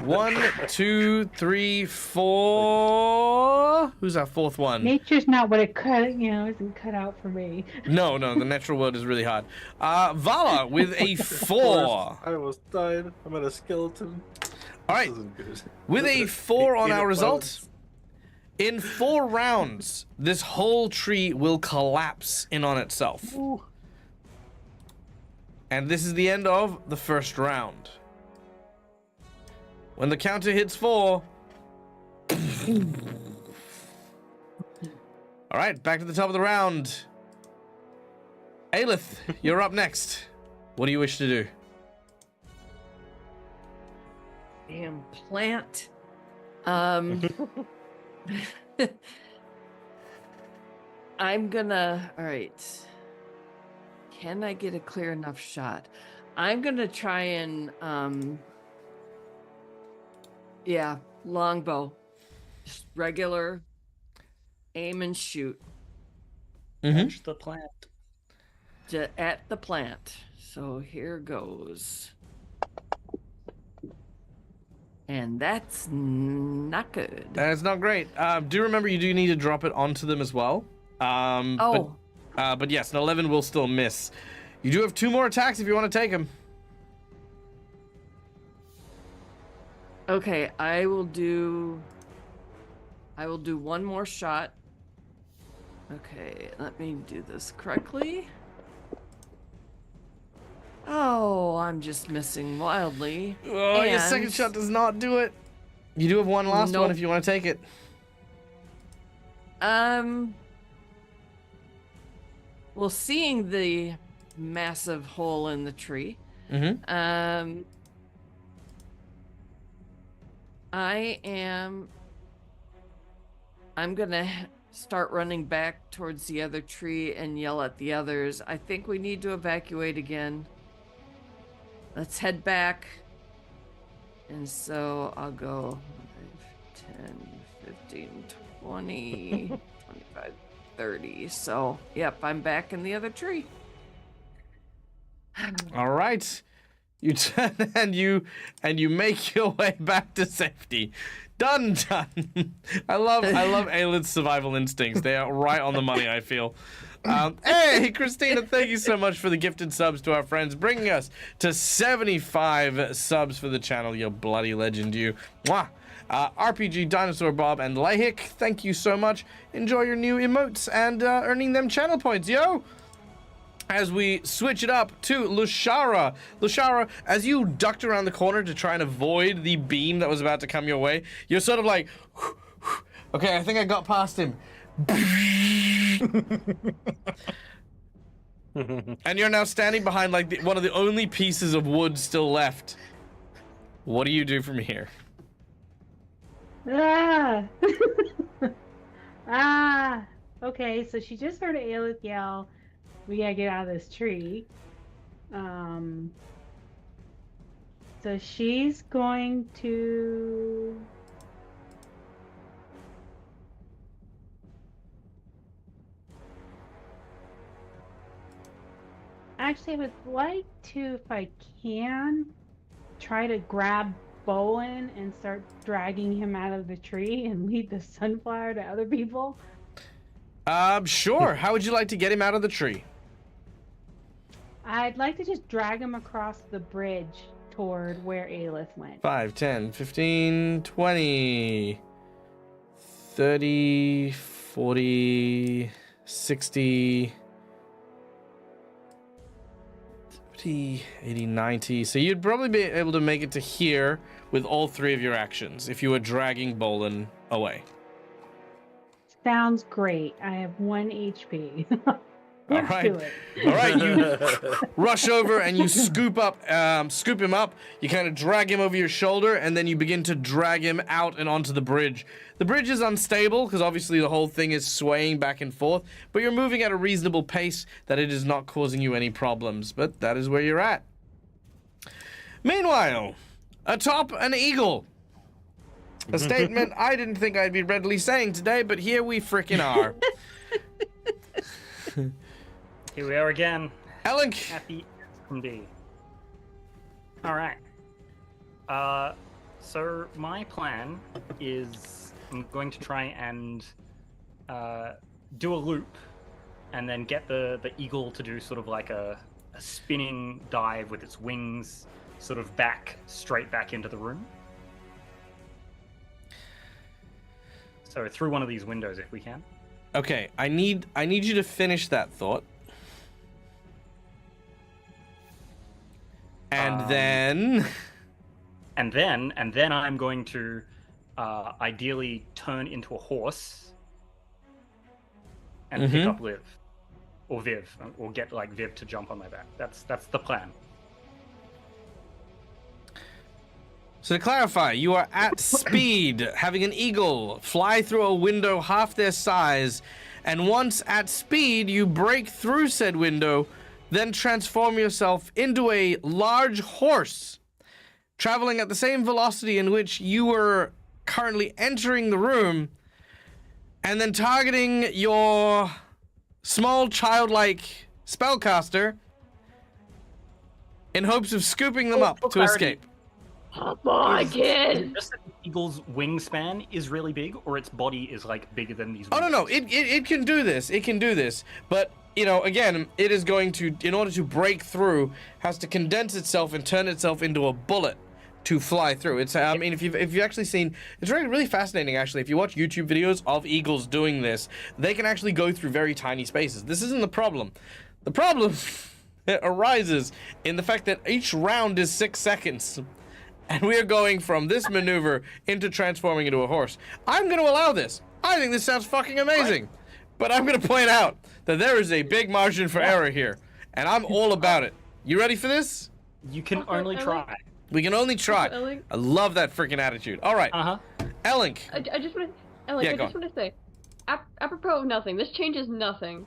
1, 2, 3, 4. Who's our 4th one? Nature's not what it isn't cut out for me. No, the natural world is really hard. Vala with a 4. I almost died. I'm at a skeleton. All right, This isn't good. with a 4 on Peanut our result, butters. in 4 rounds, this whole tree will collapse in on itself. Ooh. And this is the end of the first round. When the counter hits 4. All right, back to the top of the round. Aelith, you're up next. What do you wish to do? Damn plant. I'm gonna. All right. Can I get a clear enough shot? I'm gonna try and yeah, longbow. Just regular aim and shoot Catch the plant. at the plant. So here goes. And that's not good. That's not great. Do remember you do need to drop it onto them as well. But yes, an 11 will still miss. You do have 2 more attacks if you want to take them. Okay, I will do one more shot. Okay, let me do this correctly. Oh, I'm just missing wildly. Oh, your second shot does not do it. You do have one last one if you want to take it. Well, seeing the massive hole in the tree, I'm gonna start running back towards the other tree and yell at the others. I think we need to evacuate again. Let's head back. And so I'll go 5, 10, 15, 20, 25, 30. So, yep, I'm back in the other tree. All right. You turn and you make your way back to safety. Done. I love Aelith's survival instincts. They are right on the money, I feel. Hey, Christina, thank you so much for the gifted subs to our friends, bringing us to 75 subs for the channel. You bloody legend, you. Mwah. RPG, Dinosaur Bob, and Lahik, thank you so much. Enjoy your new emotes and earning them channel points, yo! As we switch it up to Lushara. Lushara, as you ducked around the corner to try and avoid the beam that was about to come your way, you're sort of like, okay, I think I got past him. And you're now standing behind like one of the only pieces of wood still left. What do you do from here? Okay, so she just heard Aelith yell, we gotta get out of this tree. So she's going to... Actually, I would like to, if I can, try to grab Bolin and start dragging him out of the tree and lead the sunflower to other people. Sure. How would you like to get him out of the tree? I'd like to just drag him across the bridge toward where Aelith went. 5, 10, 15, 20, 30, 40, 60, 70, 80, 90. So you'd probably be able to make it to here with all 3 of your actions if you were dragging Bolin away. Sounds great. I have 1 HP. All right. All right, you rush over and you scoop him up. You kind of drag him over your shoulder, and then you begin to drag him out and onto the bridge. The bridge is unstable because obviously the whole thing is swaying back and forth, but you're moving at a reasonable pace that it is not causing you any problems. But that is where you're at. Meanwhile, atop an eagle. A statement I didn't think I'd be readily saying today, but here we frickin' are. Here we are again. Elink. Happy MD. All right. So my plan is I'm going to try and do a loop, and then get the eagle to do sort of like a spinning dive with its wings, sort of straight back into the room. So through one of these windows, if we can. Okay, I need you to finish that thought. And then I'm going to ideally turn into a horse and pick up Liv or Viv, or get like Viv to jump on my back. That's the plan. So to clarify, you are at speed, having an eagle fly through a window half their size, and once at speed, you break through said window, then transform yourself into a large horse, traveling at the same velocity in which you were currently entering the room, and then targeting your small childlike spellcaster in hopes of scooping them up For to clarity, escape. Oh boy, Is kid! it just that the eagle's wingspan is really big, or its body is like bigger than these? Oh, no, windows? it can do this. It can do this. But, you know, again, it is going to, in order to break through, has to condense itself and turn itself into a bullet to fly through. It's, I mean, if you've actually seen, it's really, really fascinating, actually. If you watch YouTube videos of eagles doing this, they can actually go through very tiny spaces. This isn't the problem. The problem arises in the fact that each round is 6 seconds. And we are going from this maneuver into transforming into a horse. I'm going to allow this. I think this sounds fucking amazing. But I'm going to point out that there is a big margin for error here. And I'm all about it. You ready for this? You can Also, only Elink- try. We can only try. Also, Elink- I love that freaking attitude. All right. Uh-huh. Elink. I just want to, Yeah, I go just want to say, apropos of nothing, this changes nothing.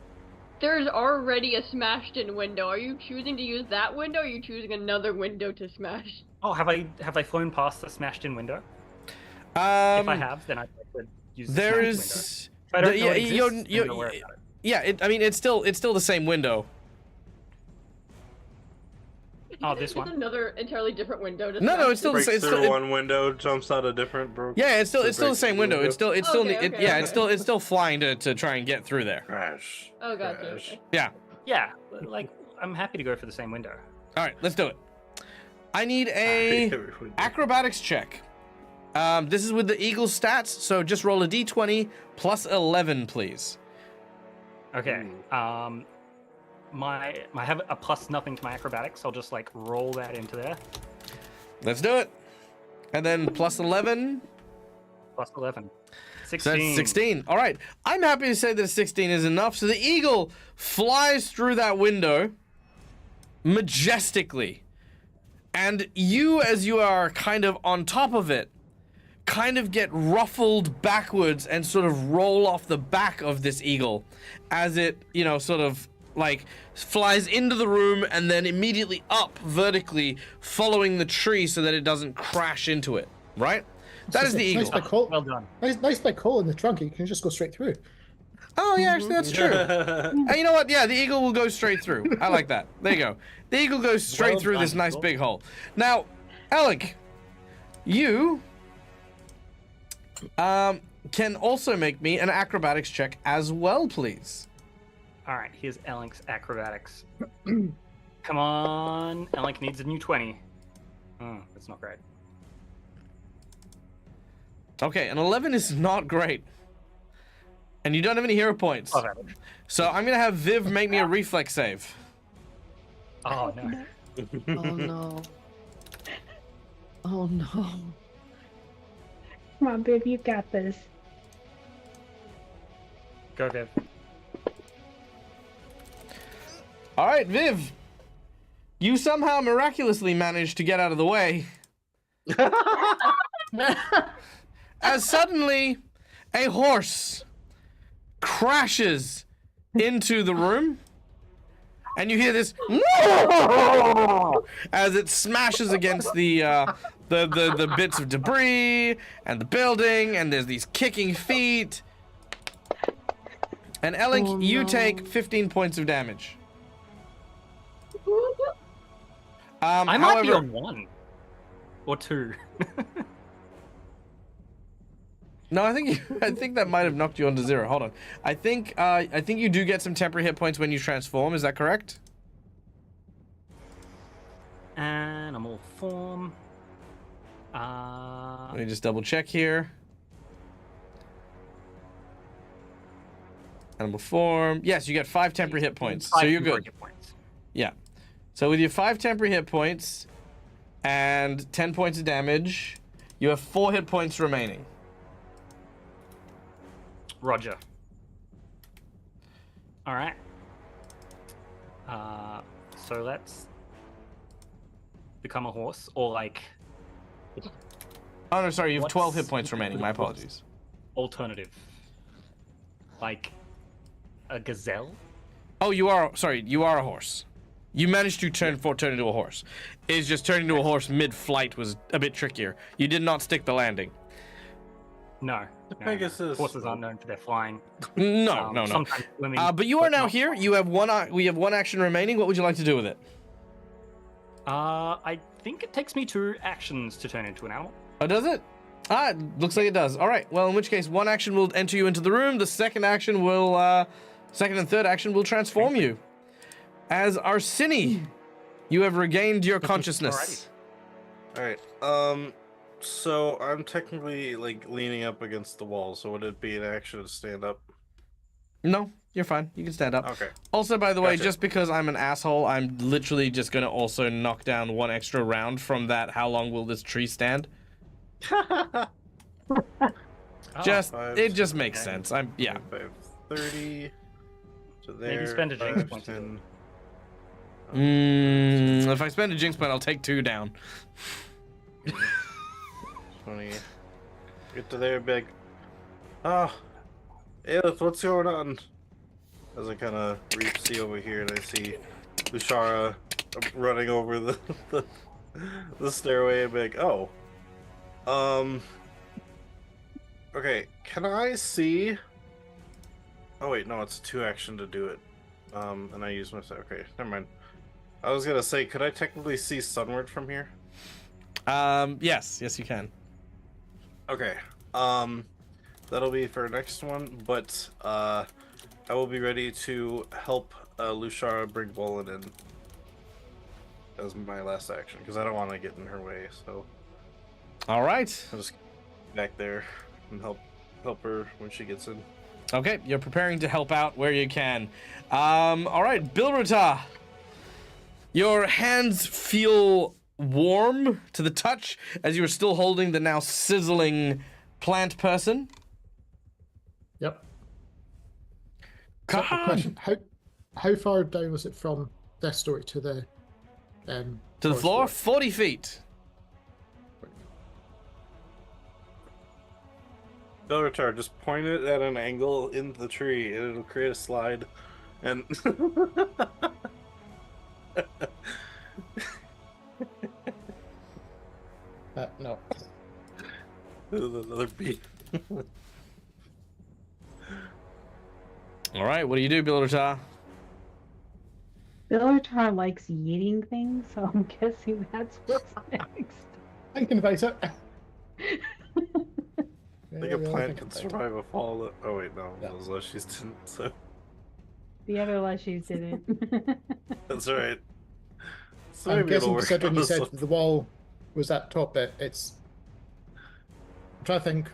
There's already a smashed-in window. Are you choosing to use that window, or are you choosing another window to smash? Oh, have I flown past the smashed-in window? If I have, then I could use the There smashed is. window. If I don't know yeah, it exists, you're- then you're- don't worry about it. Yeah, I mean, it's still the same window. Oh, this It's one? another entirely different window. To No, smash it's still the Breaks same. It's through still, one window, jumps out a different broke. yeah, it's still the breaks same through window. It's still Okay, it, okay, yeah, okay. it's still flying to try and get through there. Crash. Oh, gotcha. Crash. Okay. Yeah. Yeah, like, I'm happy to go for the same window. All right, let's do it. I need a acrobatics check. This is with the eagle stats, so just roll a d20 plus 11, please. Okay, I have a plus nothing to my acrobatics. I'll just, like, roll that into there. Let's do it. And then plus 11. Plus 11. So 16. that's 16. All right. I'm happy to say that 16 is enough. So the eagle flies through that window majestically. And you, as you are kind of on top of it, kind of get ruffled backwards and sort of roll off the back of this eagle as it, you know, sort of like flies into the room and then immediately up vertically following the tree so that it doesn't crash into it, right? That is the eagle. Nice big hole. Well done. Nice big hole in the trunk. You can just go straight through. Oh, yeah, actually, that's true. And you know what? Yeah, the eagle will go straight through. I like that. There you go. The eagle goes straight Well through this done, nice Eagle. big hole. Now, Alec, you can also make me an acrobatics check as well, please. All right, here's Elink's acrobatics. Come on, Elink needs a new 20. Oh, that's not great. Okay, an 11 is not great. And you don't have any hero points. Above average. So I'm going to have Viv make me a reflex save. Oh no. Oh no. Oh no. Come on, Viv, you got this. Go, Viv. All right, Viv. You somehow miraculously managed to get out of the way. As suddenly, a horse crashes into the room, and you hear this as it smashes against the bits of debris and the building, and there's these kicking feet. And Elink, Oh, you no. take 15 points of damage. I might be however, on 1 or 2. no, I think that might have knocked you onto 0. Hold on. I think you do get some temporary hit points when you transform. Is that correct? Animal form. Let me just double check here. Animal form. Yes, you get 5 temporary hit points. So 5 you're temporary good. hit points. Yeah. So with your 5 temporary hit points and 10 points of damage, you have 4 hit points remaining. Roger. All right. So let's become a horse, or like Oh no, sorry, you have 12 hit What's- points remaining. My apologies. Alternative. Like a gazelle? Oh, you are a horse. You managed to turn into a horse. It's just turning into a horse mid-flight was a bit trickier. You did not stick the landing. No. Pegasus. Horses aren't known for their flying. No. Sometimes swimming, But you are now not- here. You have we have one action remaining. What would you like to do with it? I think it takes me 2 actions to turn into an animal. Oh, does it? It looks like it does. All right. Well, in which case, one action will enter you into the room. The second action will, second and third action will transform you. As Arsini, you have regained your consciousness. All right. So I'm technically like leaning up against the wall. So would it be an action to stand up? No, you're fine. You can stand up. Okay. Also, by the way, Gotcha. just because I'm an asshole, I'm literally just going to also knock down 1 extra round from that. How long will this tree stand? Just, Five, it just makes okay. sense. Yeah. 25, 30. So there. Maybe spend a jinx 5, point. 10. If I spend a jinx point, I'll take 2 down. 20. Get to there, big. Ah, Aelith, what's going on? As I kind of see over here, and I see Lushara running over the stairway, and be like, oh, okay, can I see? Oh wait, no, it's 2 action to do it. And I use my okay, never mind. I was gonna say, could I technically see sunward from here? Yes, you can. Okay. That'll be for next one, but I will be ready to help Lushara bring Bolin in as my last action because I don't want to get in her way. So All right. I'll just get back there and help her when she gets in. Okay, you're preparing to help out where you can. All right, Bilruta. Your hands feel warm to the touch as you are still holding the now sizzling plant person. Yep. So, Come question: how far down was it from this story to the to the forest floor, floor? 40 feet. Belratar, just point it at an angle in the tree and it'll create a slide. And No. another beat. All right, what do you do, Bilruta? Billitar likes eating things, so I'm guessing that's what's next. Thinking about it. I think a plant can survive a fall. Oh wait, no, those Lushies didn't. So The other Lushies didn't. that's all right. So I'm maybe it'll guessing, work considering on you this said one. the wall was that top bit, it's. I'm trying to think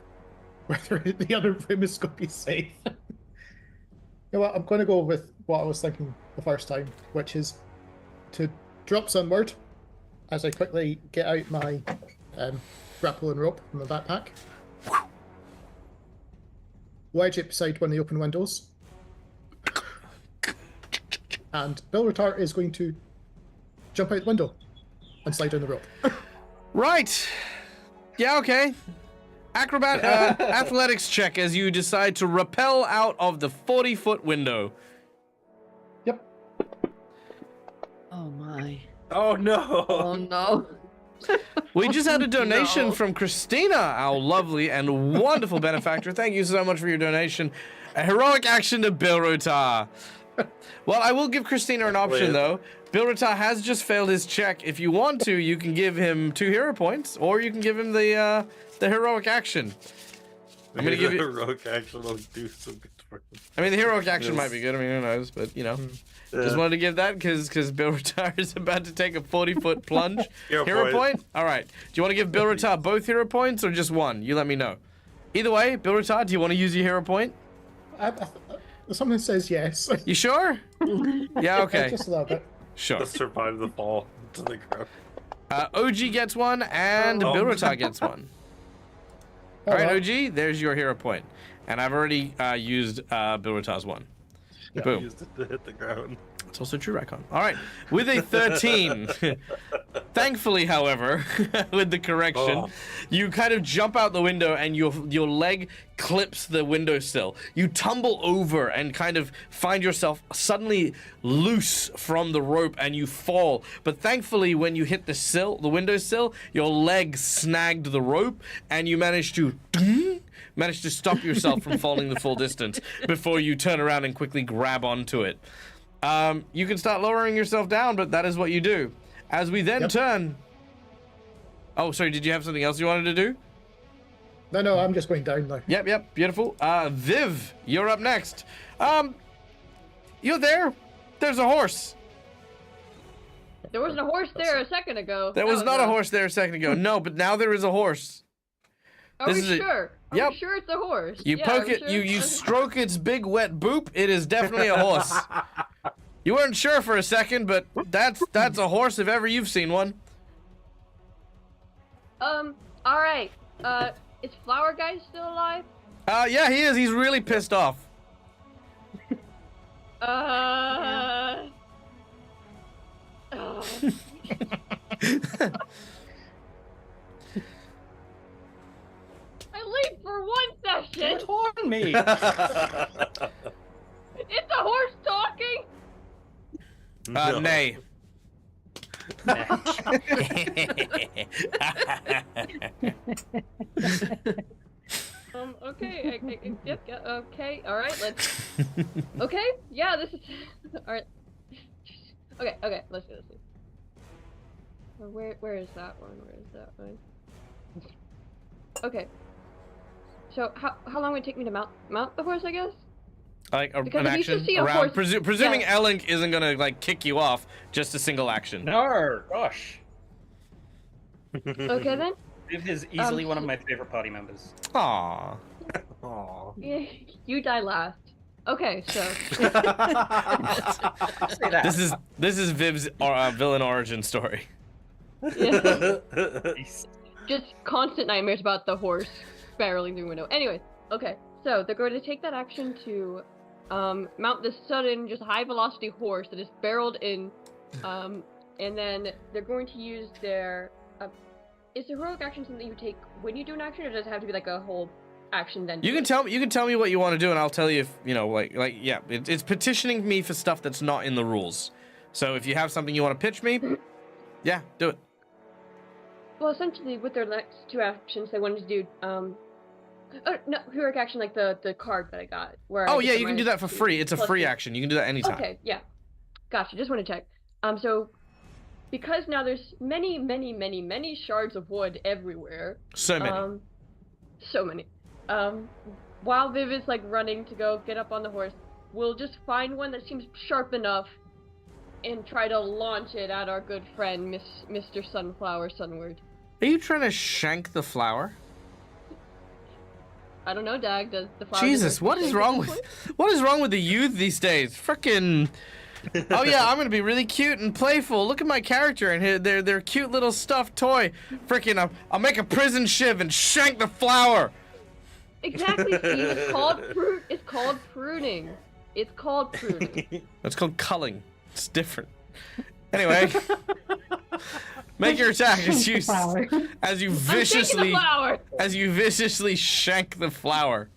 whether the other room is going to be safe. You know what? I'm going to go with what I was thinking the first time, which is to drop sunward as I quickly get out my grapple and rope from my backpack. Wedge it beside one of the open windows. And Bilrutar is going to jump out the window and slide down the rope. Right. Yeah, okay. Acrobat athletics check as you decide to rappel out of the 40-foot window. Yep. Oh my. Oh no! Oh no. We just had a donation No. from Christina, our lovely and wonderful benefactor. Thank you so much for your donation. A heroic action to Bilruta. Well, I will give Christina an option, Wait. though. Bilruta has just failed his check. If you want to, you can give him 2 hero points, or you can give him the heroic action. I'm gonna give you. heroic action. I'll do some good for him. I mean, the heroic action Yes. might be good. I mean, who knows? But you know, Yeah. just wanted to give that because Bilruta is about to take a 40-foot plunge. Hero point. All right. Do you want to give Bilruta both hero points or just one? You let me know. Either way, Bilruta, do you want to use your hero point? Something says yes. You sure? Yeah. Okay. Just a little bit. Sure. To survive the fall to the ground. OG gets one and Oh. Bilruta gets one. All right, OG. There's your hero point, and I've already used Bilruta's one. I Boom. used it to hit the ground. It's also true, Racon. All right, with a 13. Thankfully, however, with the correction, Oh. you kind of jump out the window and your leg clips the windowsill. You tumble over and kind of find yourself suddenly loose from the rope and you fall. But thankfully, when you hit the windowsill, your leg snagged the rope and you managed to stop yourself from falling the full distance before you turn around and quickly grab onto it. You can start lowering yourself down, but that is what you do. As we then turn... Oh, sorry, did you have something else you wanted to do? No, I'm just going down now. Yep, beautiful. Viv, you're up next. You're there. There's a horse. There wasn't a horse there a second ago. There was not a horse there a second ago. No, but now there is a horse. Are This we is a- sure? Are Yep. we sure it's a horse? You Yeah, poke are we it, sure? you stroke its big wet boop. It is definitely a horse. You weren't sure for a second, but that's a horse if ever you've seen one. All right. Is Flower Guy still alive? Yeah, he is. He's really pissed off. I leave for one session. Get on me. It's a horse talking. Nay. Okay. Yep. Okay. All right. Let's. Okay. Yeah. This is. All right. Okay. Let's see. Where is that one? Where is that one? Okay. So how long would it take me to mount the horse? I guess. Like Because an if you should action see a around. horse- Presuming yeah. Elink isn't gonna like kick you off, just a single action. No, gosh. Okay then. Viv is easily one of my favorite party members. Aww. Aw. Yeah, you die last. Okay. So. Say that. This is Viv's villain origin story. Yeah. Just constant nightmares about the horse barreling through the window. Anyway, okay, so they're going to take that action to mount this sudden, just high velocity horse that is barreled in, and then they're going to use their. Is the heroic action something you take when you do an action, or does it have to be like a whole action then? You can tell me what you want to do, and I'll tell you if yeah. It's petitioning me for stuff that's not in the rules. So if you have something you want to pitch me, yeah, do it. Well, essentially, with their next two actions, they wanted to do no heroic action like the card that I got. Where Oh I yeah, get you can do that for free. It's a plus free two. action. You can do that anytime. Okay, yeah. Gotcha, just want to check. So, because now there's many shards of wood everywhere. So many. So many. While Viv is like running to go get up on the horse, we'll just find one that seems sharp enough and try to launch it at our good friend, Mr. Sunflower Sunward. Are you trying to shank the flower? I don't know, Dag, does the flower... Jesus, what is wrong with the youth these days? Frickin'. Oh yeah, I'm gonna be really cute and playful. Look at my character and their cute little stuffed toy. Frickin', I'll make a prison shiv and shank the flower. Exactly, Steve. It's called pruning. It's called pruning. That's called culling. It's different. Anyway, make your attack as you Flower. as you I'm taking the viciously flower. shank the flower.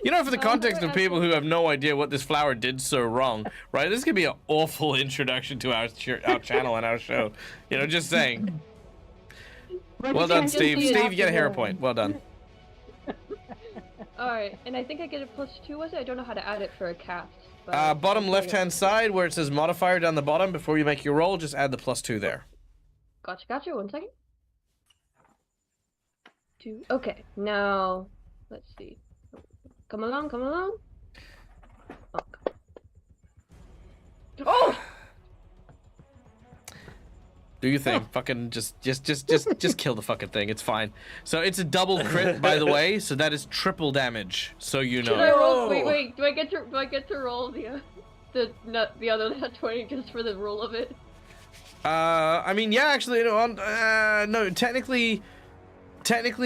You know, for the context of people who have no idea what this flower did so wrong, right? This could be an awful introduction to our channel and our show. You know, just saying. Well done, Just Steve. do it Steve, you after get a hero the- point. Well done. Alright, and I think I get a +2, was it? I don't know how to add it for a cast. but- Bottom left-hand side where it says modifier down the bottom, before you make your roll, just add the +2 there. Gotcha. 1 second. 2. Okay, now let's see. Come along. Oh! Oh! Do your thing. Fucking just kill the fucking thing. It's fine. So it's a double crit, by the way. So that is triple damage. So you Should I know. roll? Wait. Do I get to roll the other nat 20 just for the roll of it? I mean, yeah, actually, no. Technically,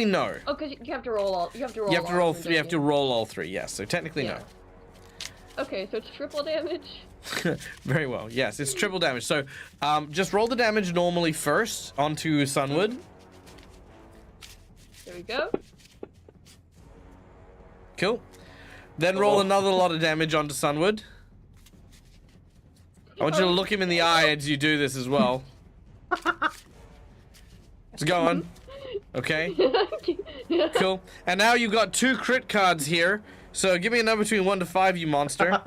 no. Oh, because you have to roll all. You have to roll. You have to roll. all of them, You have don't to roll all three. Yes. So technically, Yeah. Okay, so it's triple damage. Very well. Yes, it's triple damage. So, just roll the damage normally first onto Sunwood. There we go. Cool. Then roll another lot of damage onto Sunwood. I want you to look him in the eye as you do this as well. Let's go on. Okay. Cool. And now you got 2 crit cards here. So give me a number between 1 to 5, you monster.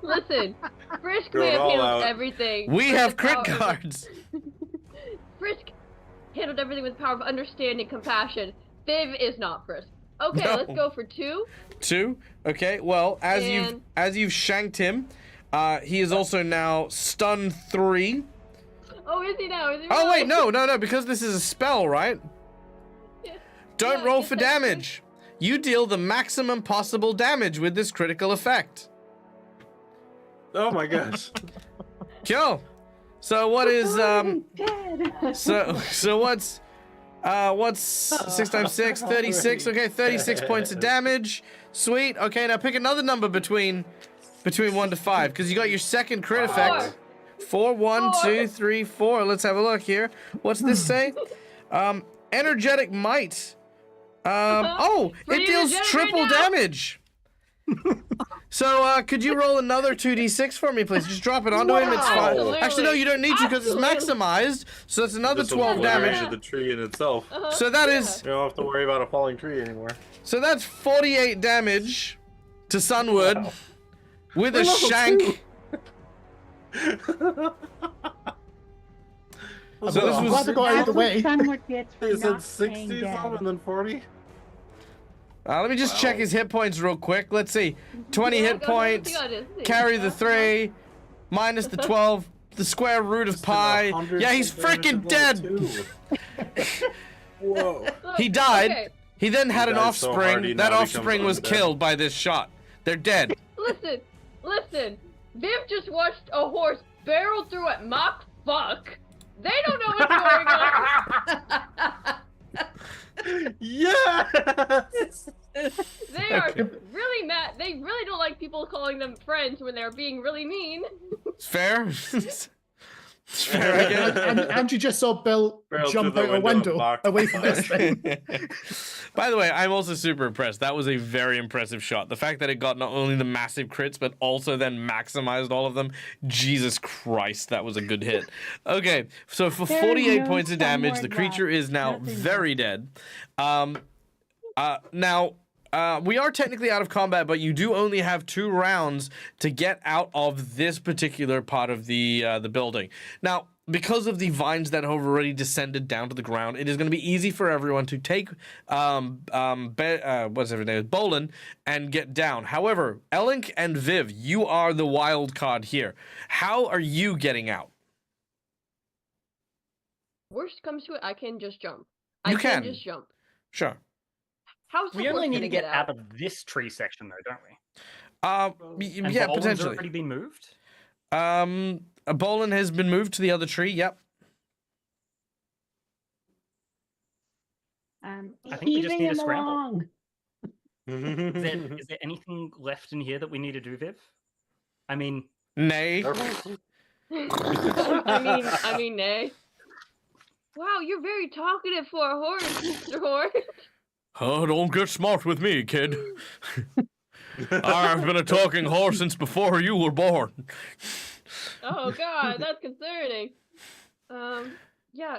Listen, Frisk Throw may it have all handled out. everything. We with have the crit power of- cards. Frisk handled everything with the power of understanding, compassion. Viv is not Frisk. Okay, No. let's go for 2. 2. Okay. Well, as And- you've shanked him, he is also now stunned 3. Oh, is he now? Is he Oh wait, really? no, because this is a spell, right? Yeah. Don't Yeah, I roll guess for that's true. damage. You deal the maximum possible damage with this critical effect. Oh my gosh. Cool. So what is I'm dead. so what's 6 times 6? 36. Okay, 36 points of damage. Sweet. Okay, now pick another number between 1 to 5, because you got your second crit effect. 4, 1, 2, 3, 4. Let's have a look here. What's this say? Energetic might. Oh, it Pretty deals energetic triple right now. damage. So, could you roll another 2d6 for me, please? Just drop it onto him. It's fine. Absolutely. Actually, no, you don't need to because it's Absolutely. maximized. So that's another Just 12 obliterated damage. the tree in itself. So that is You don't have to worry about a falling tree anymore. so that's 48 damage to Sunwood with a We're level shank. So this I'm was- glad I got out of the way. Sunwood gets for Is not it 60 staying dead. something and then 40? Let me just check his hit points real quick. Let's see. 20 Yeah, hit go ahead, points. see how it is. Carry the 3. Minus the 12. The square root of pi. Yeah, he's freaking dead. Whoa. Look, He died. Okay, He then had an died so hard, offspring. he That now becomes offspring was undead. killed by this shot. They're dead. listen. Viv just watched a horse barrel through at Mach fuck. They don't know what's going on. Yes! They are really mad. They really don't like people calling them friends when they're being really mean. It's fair. It's fair, I guess. And you just saw Bill Barrel jump through the out a window window and knock away from this thing. By the way, I'm also super impressed. That was a very impressive shot. The fact that it got not only the massive crits, but also then maximized all of them. Jesus Christ, that was a good hit. Okay, so for There 48 no points of damage, the Sunward creature left. is now Nothing very dead. Now, we are technically out of combat, but you do only have 2 rounds to get out of this particular part of the building. Now, because of the vines that have already descended down to the ground, it is going to be easy for everyone to take what's her name, Bolin, and get down. However, Elink and Viv, you are the wild card here. How are you getting out? Worst comes to it, I can just jump. You I can can. just jump. Sure. How's the We horse only need gonna to get out out? of this tree section, though, don't we? Yeah, And Bolin's potentially. already been moved. A Bolin has been moved to the other tree. Yep. I think we just Heaving need to him scramble. along. Is there anything left in here that we need to do, Viv? I mean, Nay. I mean, nay. Wow, you're very talkative for a horse, Mr. Horse. Oh, don't get smart with me, kid. I've been a talking horse since before you were born. Oh god, that's concerning. Yeah,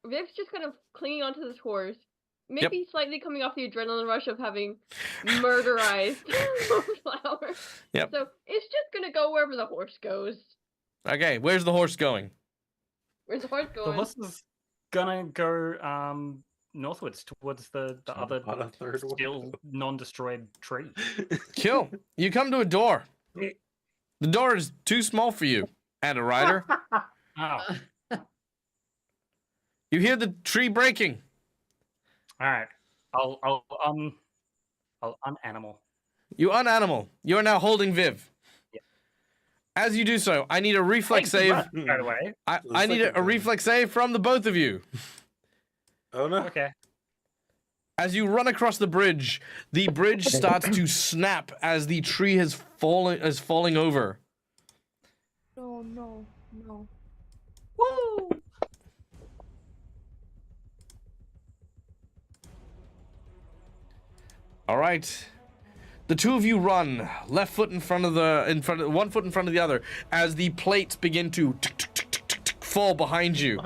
Viv's just kind of clinging onto this horse. Maybe slightly coming off the adrenaline rush of having murderized Flower. Yep. So it's just gonna go wherever the horse goes. Okay, where's the horse going? Where's the horse the going? horse is gonna go northwards towards the other On a third still window. non-destroyed tree. Kill. You come to a door. The door is too small for you and a rider. Oh, You hear the tree breaking. all right. I'll unanimal. You unanimal. You are now holding Viv. Yeah. As you do so, I need a reflex Thank you, save. By the way. I need a reflex save from the both of you. Oh no. Okay. As you run across the bridge starts to snap as the tree is falling over. No, no, no. Woo! All right. The two of you run, left foot one foot in front of the other, as the plates begin to fall behind you.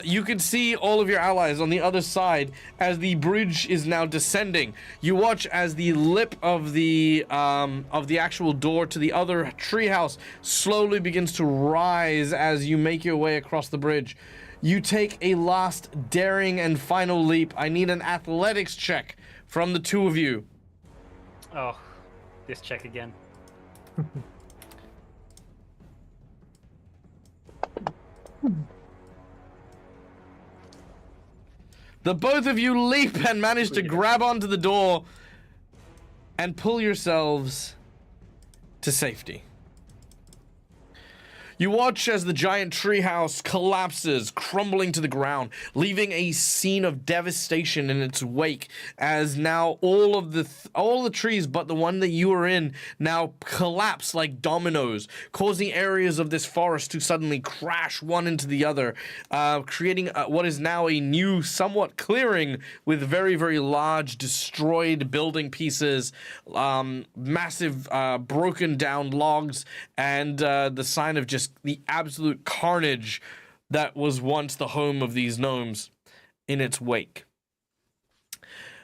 You can see all of your allies on the other side as the bridge is now descending. You watch as the lip of the actual door to the other treehouse slowly begins to rise as you make your way across the bridge. You take a last daring and final leap. I need an athletics check from the two of you. Oh, this check again. The both of you leap and manage to grab onto the door and pull yourselves to safety. You watch as the giant treehouse collapses, crumbling to the ground, leaving a scene of devastation in its wake. As now all the trees, but the one that you are in, now collapse like dominoes, causing areas of this forest to suddenly crash one into the other, creating what is now a new, somewhat clearing with very, very large destroyed building pieces, massive broken down logs, and the sign of just the absolute carnage that was once the home of these gnomes in its wake.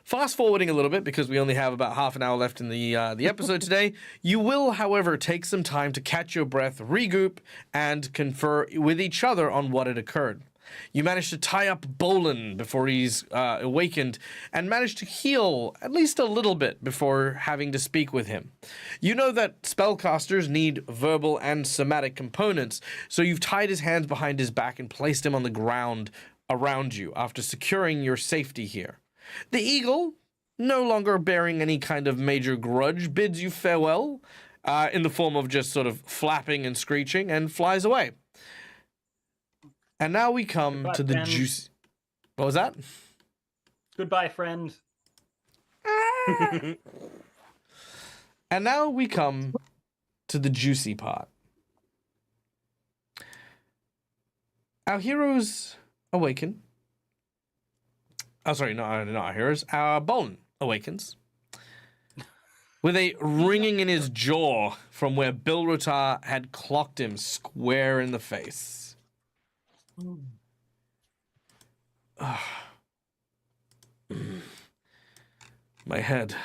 Fast forwarding a little bit, because we only have about half an hour left in the episode today, you will, however, take some time to catch your breath, regroup, and confer with each other on what had occurred. You managed to tie up Bolin before he's awakened, and managed to heal at least a little bit before having to speak with him. You know that spellcasters need verbal and somatic components, so you've tied his hands behind his back and placed him on the ground around you after securing your safety here. The eagle, no longer bearing any kind of major grudge, bids you farewell in the form of just sort of flapping and screeching, and flies away. And now we come Goodbye, to the friend. juicy... What was that? Goodbye, friend. And now we come to the juicy part. Our heroes awaken. Oh, sorry, not our heroes. Our Bolin awakens with a ringing in his jaw from where Bilrotar had clocked him square in the face. My head.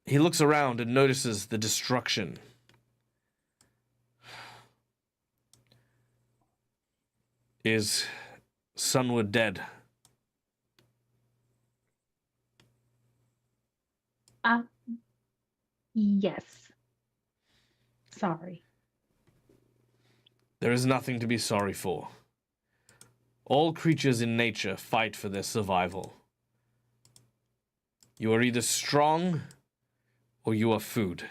He looks around and notices the destruction. Is Sunwood dead? Yes. Sorry. There is nothing to be sorry for. All creatures in nature fight for their survival. You are either strong or you are food.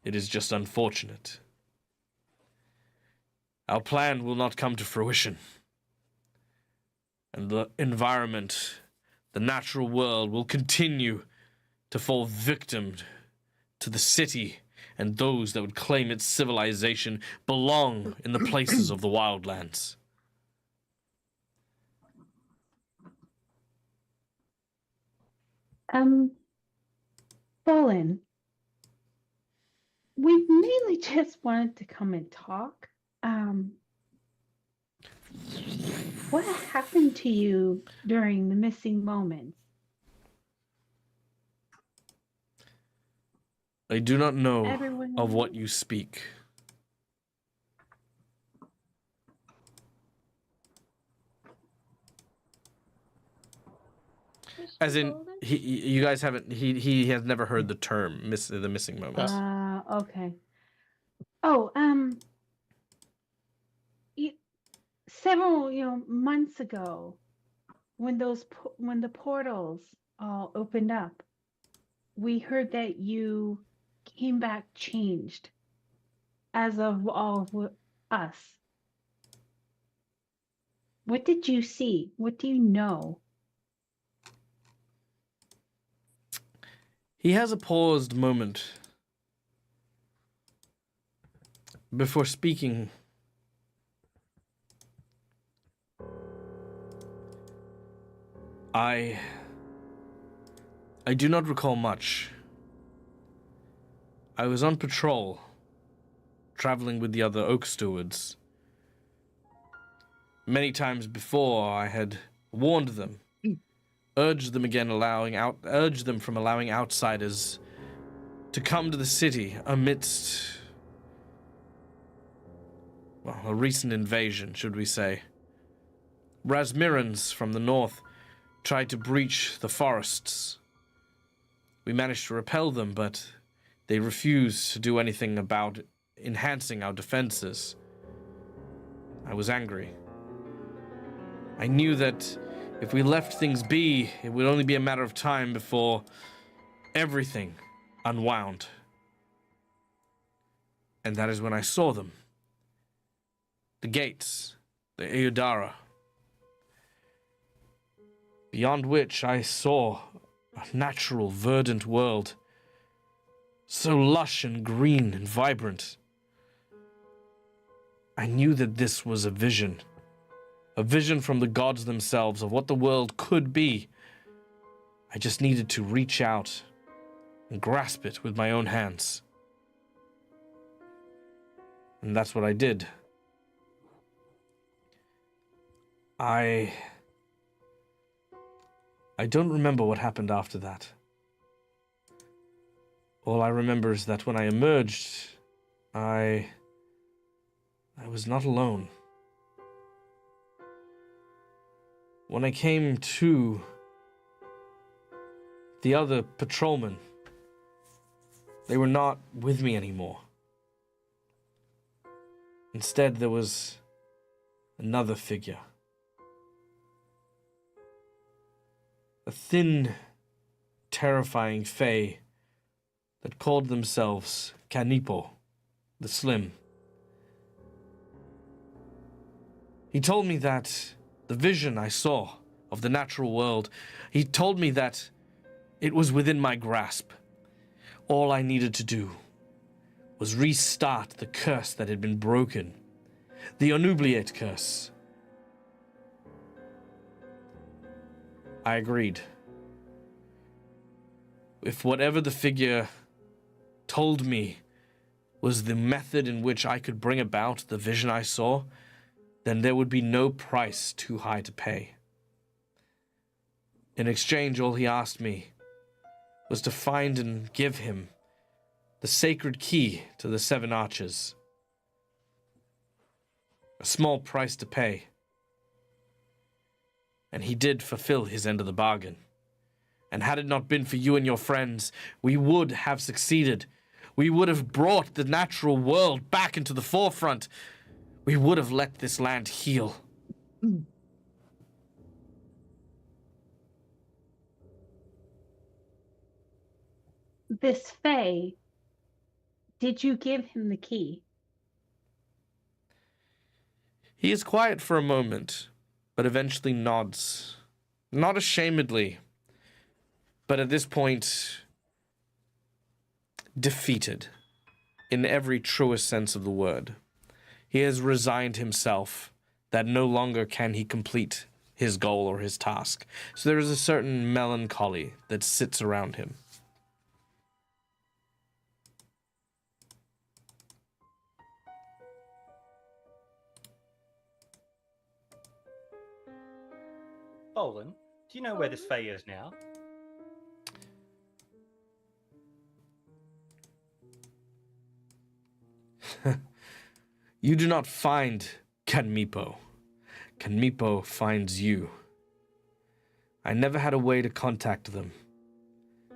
It is just unfortunate. Our plan will not come to fruition. And the environment, the natural world, will continue to fall victim to the city and those that would claim its civilization belong in the places of the wildlands. Bolin, we mainly just wanted to come and talk. What happened to you during the missing moments? I do not know Everyone of what knows. you speak. As in, you guys haven't. He has never heard the term the missing moments. Okay. Oh, several months ago, when when the portals all opened up, we heard that you came back changed, as of all of us. What did you see? What do you know? He has a paused moment before speaking. I do not recall much. I was on patrol, traveling with the other oak stewards. Many times before, I had warned them, urged them from allowing outsiders to come to the city amidst, well, a recent invasion, should we say. Razmirans from the north tried to breach the forests. We managed to repel them, but they refused to do anything about enhancing our defenses. I was angry. I knew that if we left things be, it would only be a matter of time before everything unwound. And that is when I saw them. The gates, the Eudara, beyond which I saw a natural, verdant world, so lush and green and vibrant. I knew that this was a vision from the gods themselves of what the world could be. I just needed to reach out and grasp it with my own hands. And that's what I did. I don't remember what happened after that. All I remember is that when I emerged, I was not alone. When I came to, the other patrolmen, they were not with me anymore. Instead, there was another figure. A thin, terrifying fae that called themselves Kaneepo the Slim. He told me that the vision I saw of the natural world, he told me that it was within my grasp. All I needed to do was restart the curse that had been broken, the obnubilate curse. I agreed. If whatever the figure told me was the method in which I could bring about the vision I saw, then there would be no price too high to pay. In exchange, all he asked me was to find and give him the sacred key to the Sevenarches. A small price to pay. And he did fulfill his end of the bargain. And had it not been for you and your friends, we would have succeeded. We would have brought the natural world back into the forefront. We would have let this land heal. This Fae, did you give him the key? He is quiet for a moment, but eventually nods. Not ashamedly, but at this point, defeated in every truest sense of the word. He has resigned himself that no longer can he complete his goal or his task. So there is a certain melancholy that sits around him. Olin, do you know where this Fae is now? You do not find Kaneepo. Kaneepo finds you. I never had a way to contact them.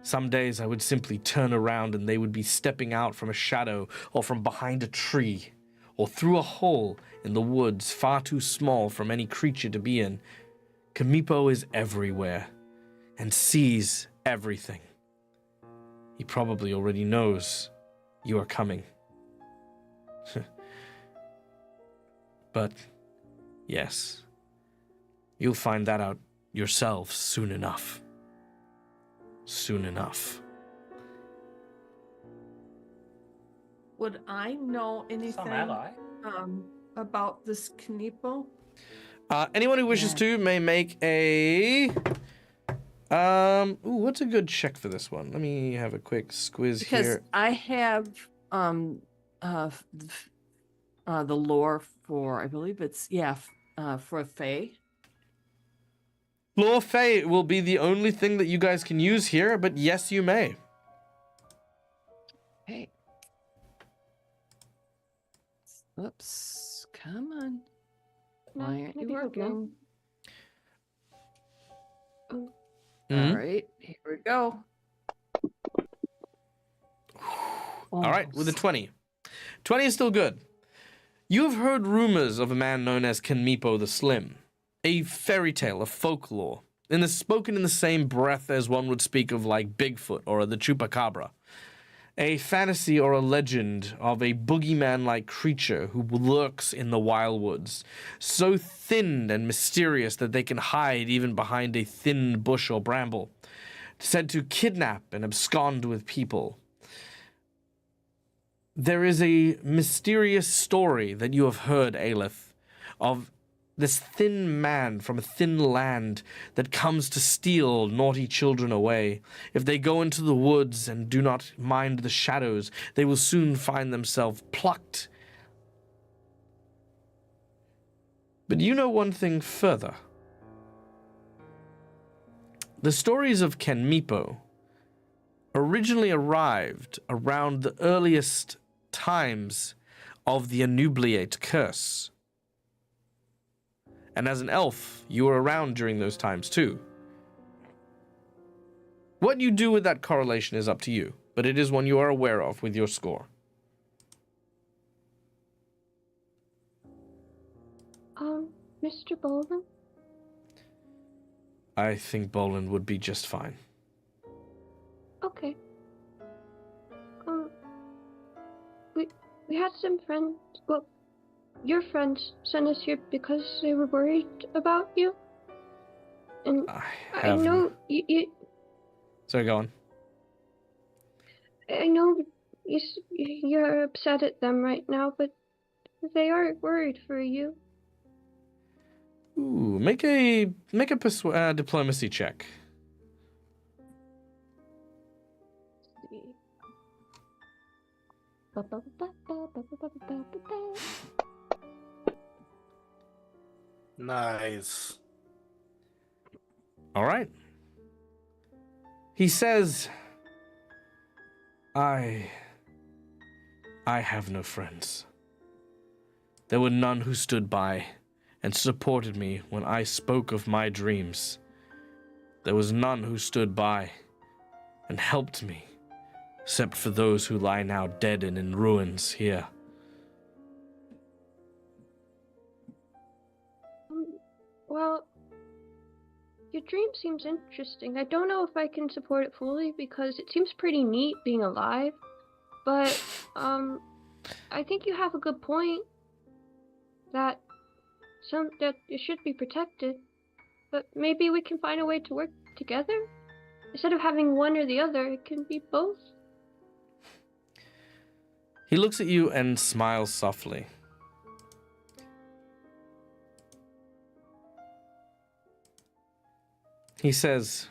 Some days I would simply turn around and they would be stepping out from a shadow or from behind a tree or through a hole in the woods far too small for any creature to be in. Kaneepo is everywhere and sees everything. He probably already knows you are coming. But, yes, You'll find that out yourselves soon enough. Soon enough. Would I know anything Some ally. about this Kaneepo? Anyone who wishes to may make a... ooh, what's a good check for this one? Let me have a quick squiz Because here. I have the lore for, I believe it's for a Fae. Lore Fae will be the only thing that you guys can use here, but yes, you may. Hey. Oops. Come on. No, Why aren't can I you be hooked now? working? Mhm. All right, here we go. All right, with a 20. 20 is still good. You have heard rumors of a man known as Kaneepo the Slim, a fairy tale of folklore, spoken in the same breath as one would speak of like Bigfoot or the Chupacabra. A fantasy or a legend of a boogeyman-like creature who lurks in the wild woods, so thin and mysterious that they can hide even behind a thin bush or bramble, said to kidnap and abscond with people. There is a mysterious story that you have heard, Aleph, of this thin man from a thin land that comes to steal naughty children away. If they go into the woods and do not mind the shadows, they will soon find themselves plucked. But you know one thing further. The stories of Kaneepo originally arrived around the earliest times of the unravel curse. And as an elf, you were around during those times too. What you do with that correlation is up to you, but it is one you are aware of with your score. Mr. Bolden? I think Bolin would be just fine. Okay. We had some friends, well, your friends sent us here because they were worried about you. And I know you Sorry, go on. I know you're upset at them right now, but they are worried for you. Ooh, make a diplomacy check. Nice. All right. He says, I have no friends. There were none who stood by and supported me when I spoke of my dreams. There was none who stood by and helped me, except for those who lie now dead and in ruins here. Well, your dream seems interesting. I don't know if I can support it fully because it seems pretty neat being alive, but I think you have a good point that it should be protected, but maybe we can find a way to work together? Instead of having one or the other, it can be both. He looks at you and smiles softly. He says,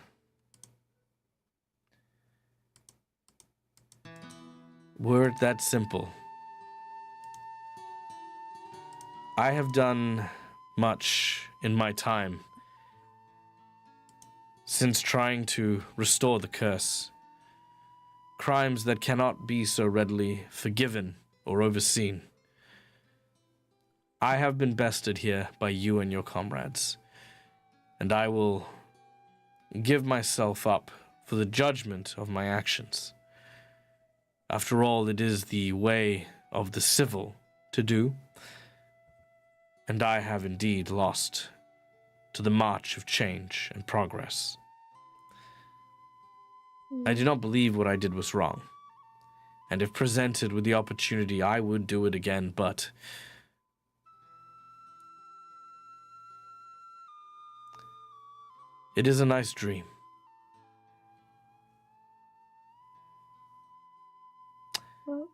were it that simple, I have done much in my time since trying to restore the curse. Crimes that cannot be so readily forgiven or overseen. I have been bested here by you and your comrades, and I will give myself up for the judgment of my actions. After all, it is the way of the civil to do, and I have indeed lost to the march of change and progress. I do not believe what I did was wrong, and if presented with the opportunity, I would do it again, but It is a nice dream. Well,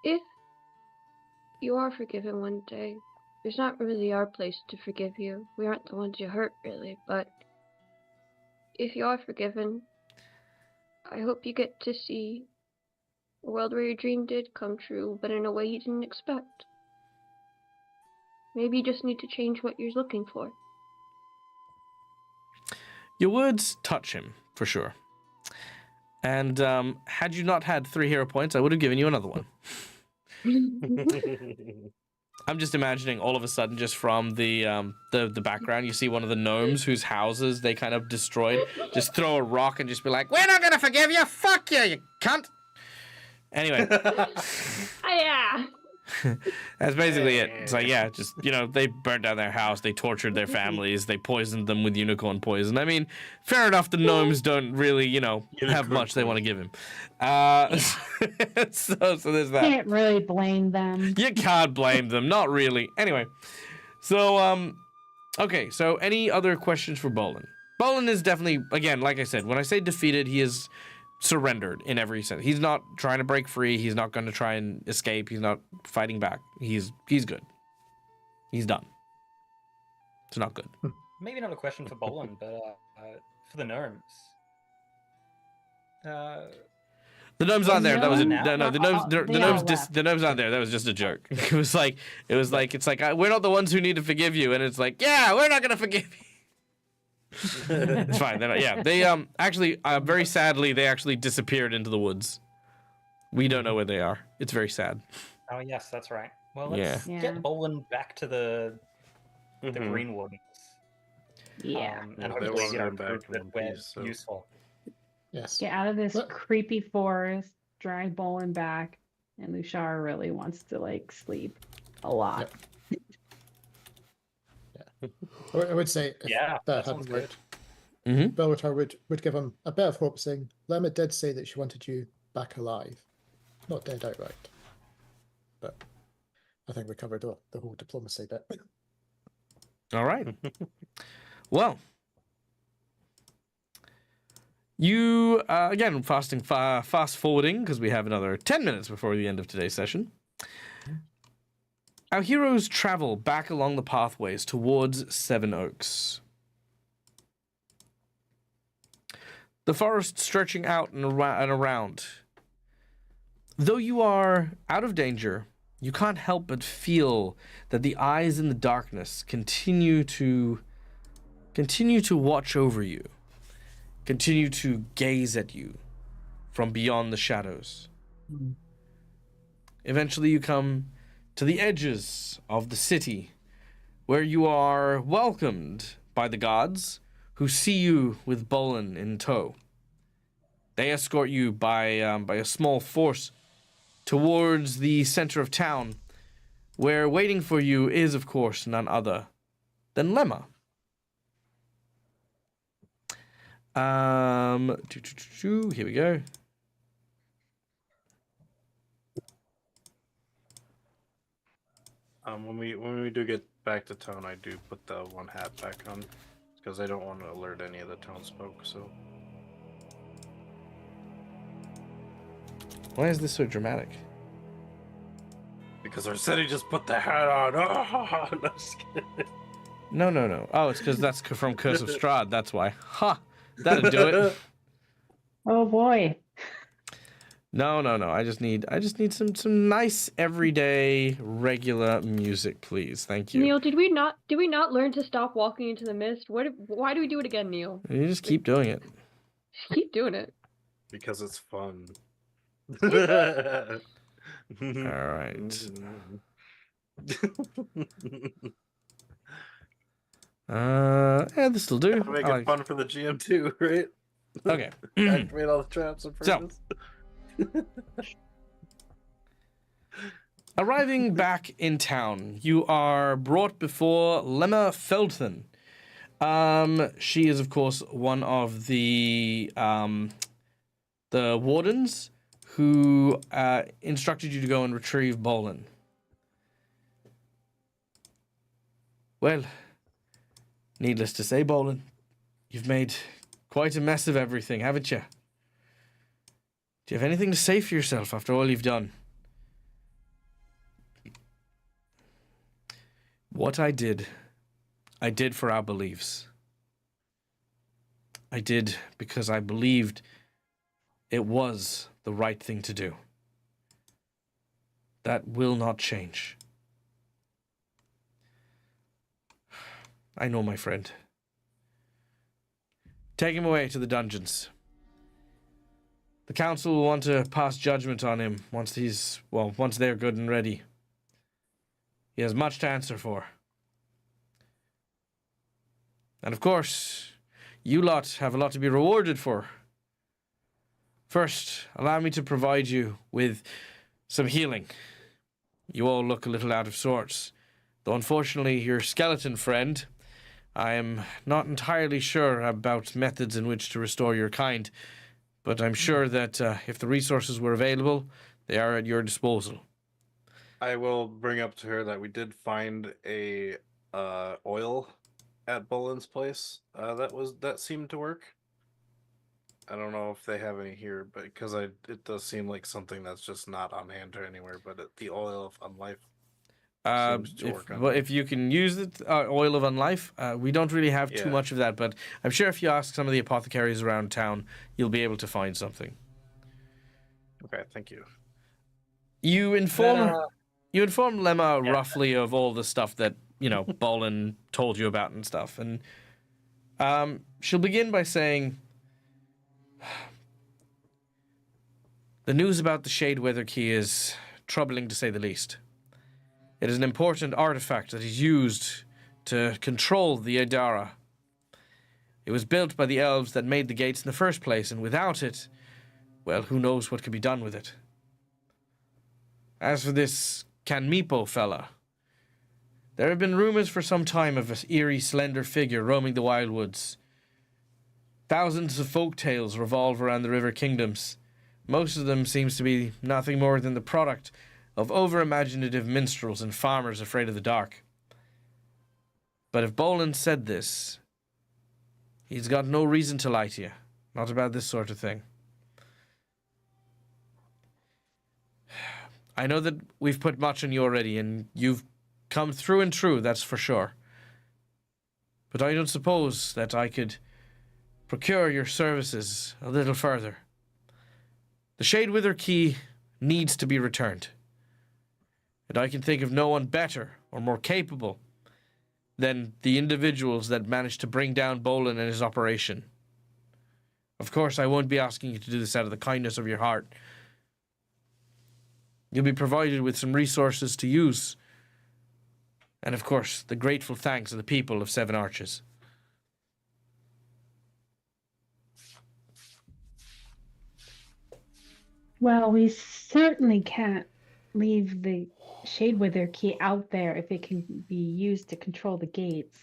if you are forgiven one day, it's not really our place to forgive you. We aren't the ones you hurt, really. But if you are forgiven, I hope you get to see a world where your dream did come true, but in a way you didn't expect. Maybe you just need to change what you're looking for. Your words touch him, for sure. And had you not had 3 hero points, I would have given you another one. I'm just imagining all of a sudden, just from the background, you see one of the gnomes whose houses they kind of destroyed, just throw a rock and just be like, "We're not gonna forgive you! Fuck you, you cunt!" Anyway. Yeah. That's basically it. It's like, yeah, just, they burnt down their house, they tortured their families, they poisoned them with unicorn poison. I mean, fair enough, the gnomes don't really, have much they want to give him. So there's that. Can't really blame them. You can't blame them, not really. Anyway, so, okay, so any other questions for Bolin? Bolin is definitely, again, like I said, when I say defeated, he is surrendered in every sense. He's not trying to break free. He's not going to try and escape. He's not fighting back. He's good. He's done. It's not good. Maybe not a question for Bolin, but for the gnomes. The gnomes aren't there. That was No, the gnomes aren't there. That was just a joke. It's like we're not the ones who need to forgive you, and it's like, yeah, we're not going to forgive you. It's fine. They actually very sadly they actually disappeared into the woods. We don't know where they are. It's very sad. Oh yes, that's right. Well, let's Yeah. get Bolin back to the green woods. Yeah. And Yeah, they hopefully want get our them back proof in that one we're piece, so- useful. Yes. Get out of this Look. creepy forest, drag Bolin back, and Lushar really wants to sleep a lot. I would say if Yeah, that that sounds hadn't worked, Mm-hmm. Bellatar would give him a bit of hope, saying, Lemma did say that she wanted you back alive, not dead outright. But I think we covered the whole diplomacy bit. All right. Well, you again fast forwarding because we have another 10 minutes before the end of today's session. Our heroes travel back along the pathways towards Seven Oaks. The forest stretching out and around. Though you are out of danger, you can't help but feel that the eyes in the darkness continue to watch over you, continue to gaze at you from beyond the shadows. Eventually you come to the edges of the city, where you are welcomed by the gods, who see you with Bolin in tow. They escort you by a small force towards the center of town, where waiting for you is, of course, none other than Lemma. Here we go. When we do get back to town, I do put the one hat back on because I don't want to alert any of the townsfolk. So Why is this so dramatic? because our city just put the hat on. Oh, no, just kidding. No. Oh, it's because that's from Curse of Strahd. That's why. Ha! That'd do it. Oh boy. No. I just need some nice everyday regular music, please. Thank you. Neil, did we not learn to stop walking into the mist? Why do we do it again, Neil? You just keep doing it. Keep doing it. Because it's fun. All right. Yeah, this'll do. Make I it like- fun for the GM too, right? Okay. Activate all the traps and So. purpose. Arriving back in town, you are brought before Lemma Feldthan. She is, of course, one of the wardens who instructed you to go and retrieve Bolin. Well, needless to say, Bolin, You've made quite a mess of everything, haven't you? Do you have anything to say for yourself after all you've done? What I did for our beliefs. I did because I believed it was the right thing to do. That will not change. I know, my friend. Take him away to the dungeons. The council will want to pass judgment on him once they're good and ready. He has much to answer for. And of course, you lot have a lot to be rewarded for. First, allow me to provide you with some healing. You all look a little out of sorts, though unfortunately your skeleton friend, I am not entirely sure about methods in which to restore your kind, but I'm sure that if the resources were available, they are at your disposal. I will bring up to her that we did find a oil at Bolin's place that seemed to work. I don't know if they have any here, but because it does seem like something that's just not on hand or anywhere. But the oil of unlife seems to work on. If you can use it, oil of unlife, we don't really have too much of that. But I'm sure if you ask some of the apothecaries around town, you'll be able to find something. Okay, thank you. You inform Lemma roughly of all the stuff that Bolin told you about and stuff, and she'll begin by saying, the news about the Shadewither key is troubling to say the least. It is an important artifact that is used to control the Adara. It was built by the elves that made the gates in the first place, and without it, well, who knows what could be done with it. As for this Kaneepo fella, there have been rumors for some time of an eerie, slender figure roaming the wildwoods. Thousands of folk tales revolve around the River Kingdoms. Most of them seems to be nothing more than the product of over-imaginative minstrels and farmers afraid of the dark. But if Bolin said this, he's got no reason to lie to you. Not about this sort of thing. I know that we've put much on you already, and you've come through and true, that's for sure. But I don't suppose that I could procure your services a little further. The Shadewither key needs to be returned. And I can think of no one better or more capable than the individuals that managed to bring down Bolin and his operation. Of course, I won't be asking you to do this out of the kindness of your heart. You'll be provided with some resources to use. And of course, the grateful thanks of the people of Sevenarches. Well, we certainly can't leave the Shadewither key out there if it can be used to control the gates.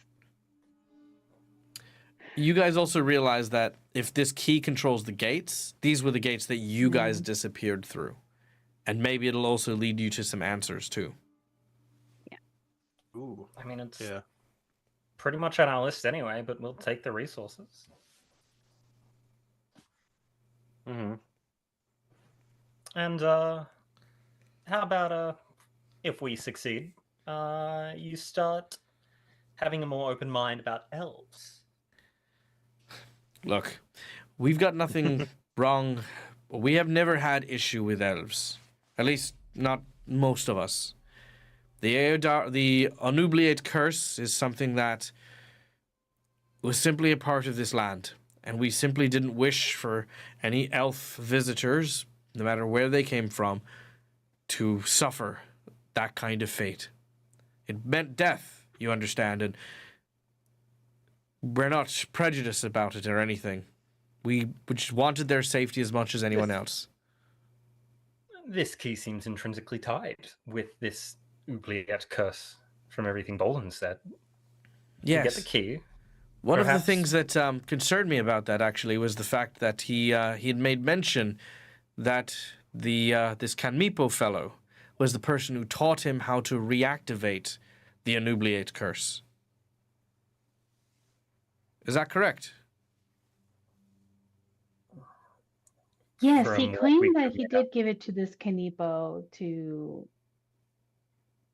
You guys also realize that if this key controls the gates, these were the gates that you guys disappeared through. And maybe it'll also lead you to some answers, too. Yeah. Ooh. I mean, it's pretty much on our list anyway, but we'll take the resources. Mm-hmm. And how about if we succeed, you start having a more open mind about elves? Look, we've got nothing wrong. We have never had issue with elves. At least, not most of us. The unravel curse is something that was simply a part of this land, and we simply didn't wish for any elf visitors, no matter where they came from, to suffer that kind of fate. It meant death, you understand, and we're not prejudiced about it or anything. We just wanted their safety as much as anyone else. This key seems intrinsically tied with this oubliette curse from everything Bolin said. Yes. To get the key. One of the things that concerned me about that actually was the fact that he had made mention that this Kaneepo fellow was the person who taught him how to reactivate the unravel curse. Is that correct? Yes, he from what we claimed that can he make out. did give it to this Kaneepo to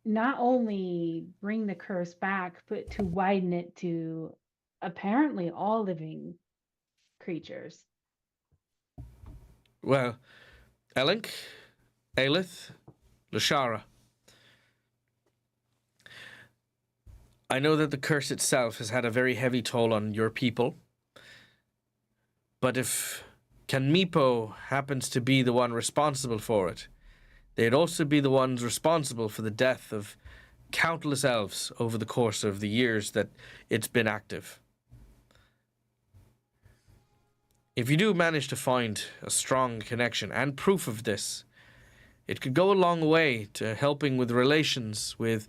not only bring the curse back, but to widen it to apparently all living creatures. Well, Elink, Aelith, Lashara. I know that the curse itself has had a very heavy toll on your people. But if Kaneepo happens to be the one responsible for it, they'd also be the ones responsible for the death of countless elves over the course of the years that it's been active. If you do manage to find a strong connection and proof of this, it could go a long way to helping with relations with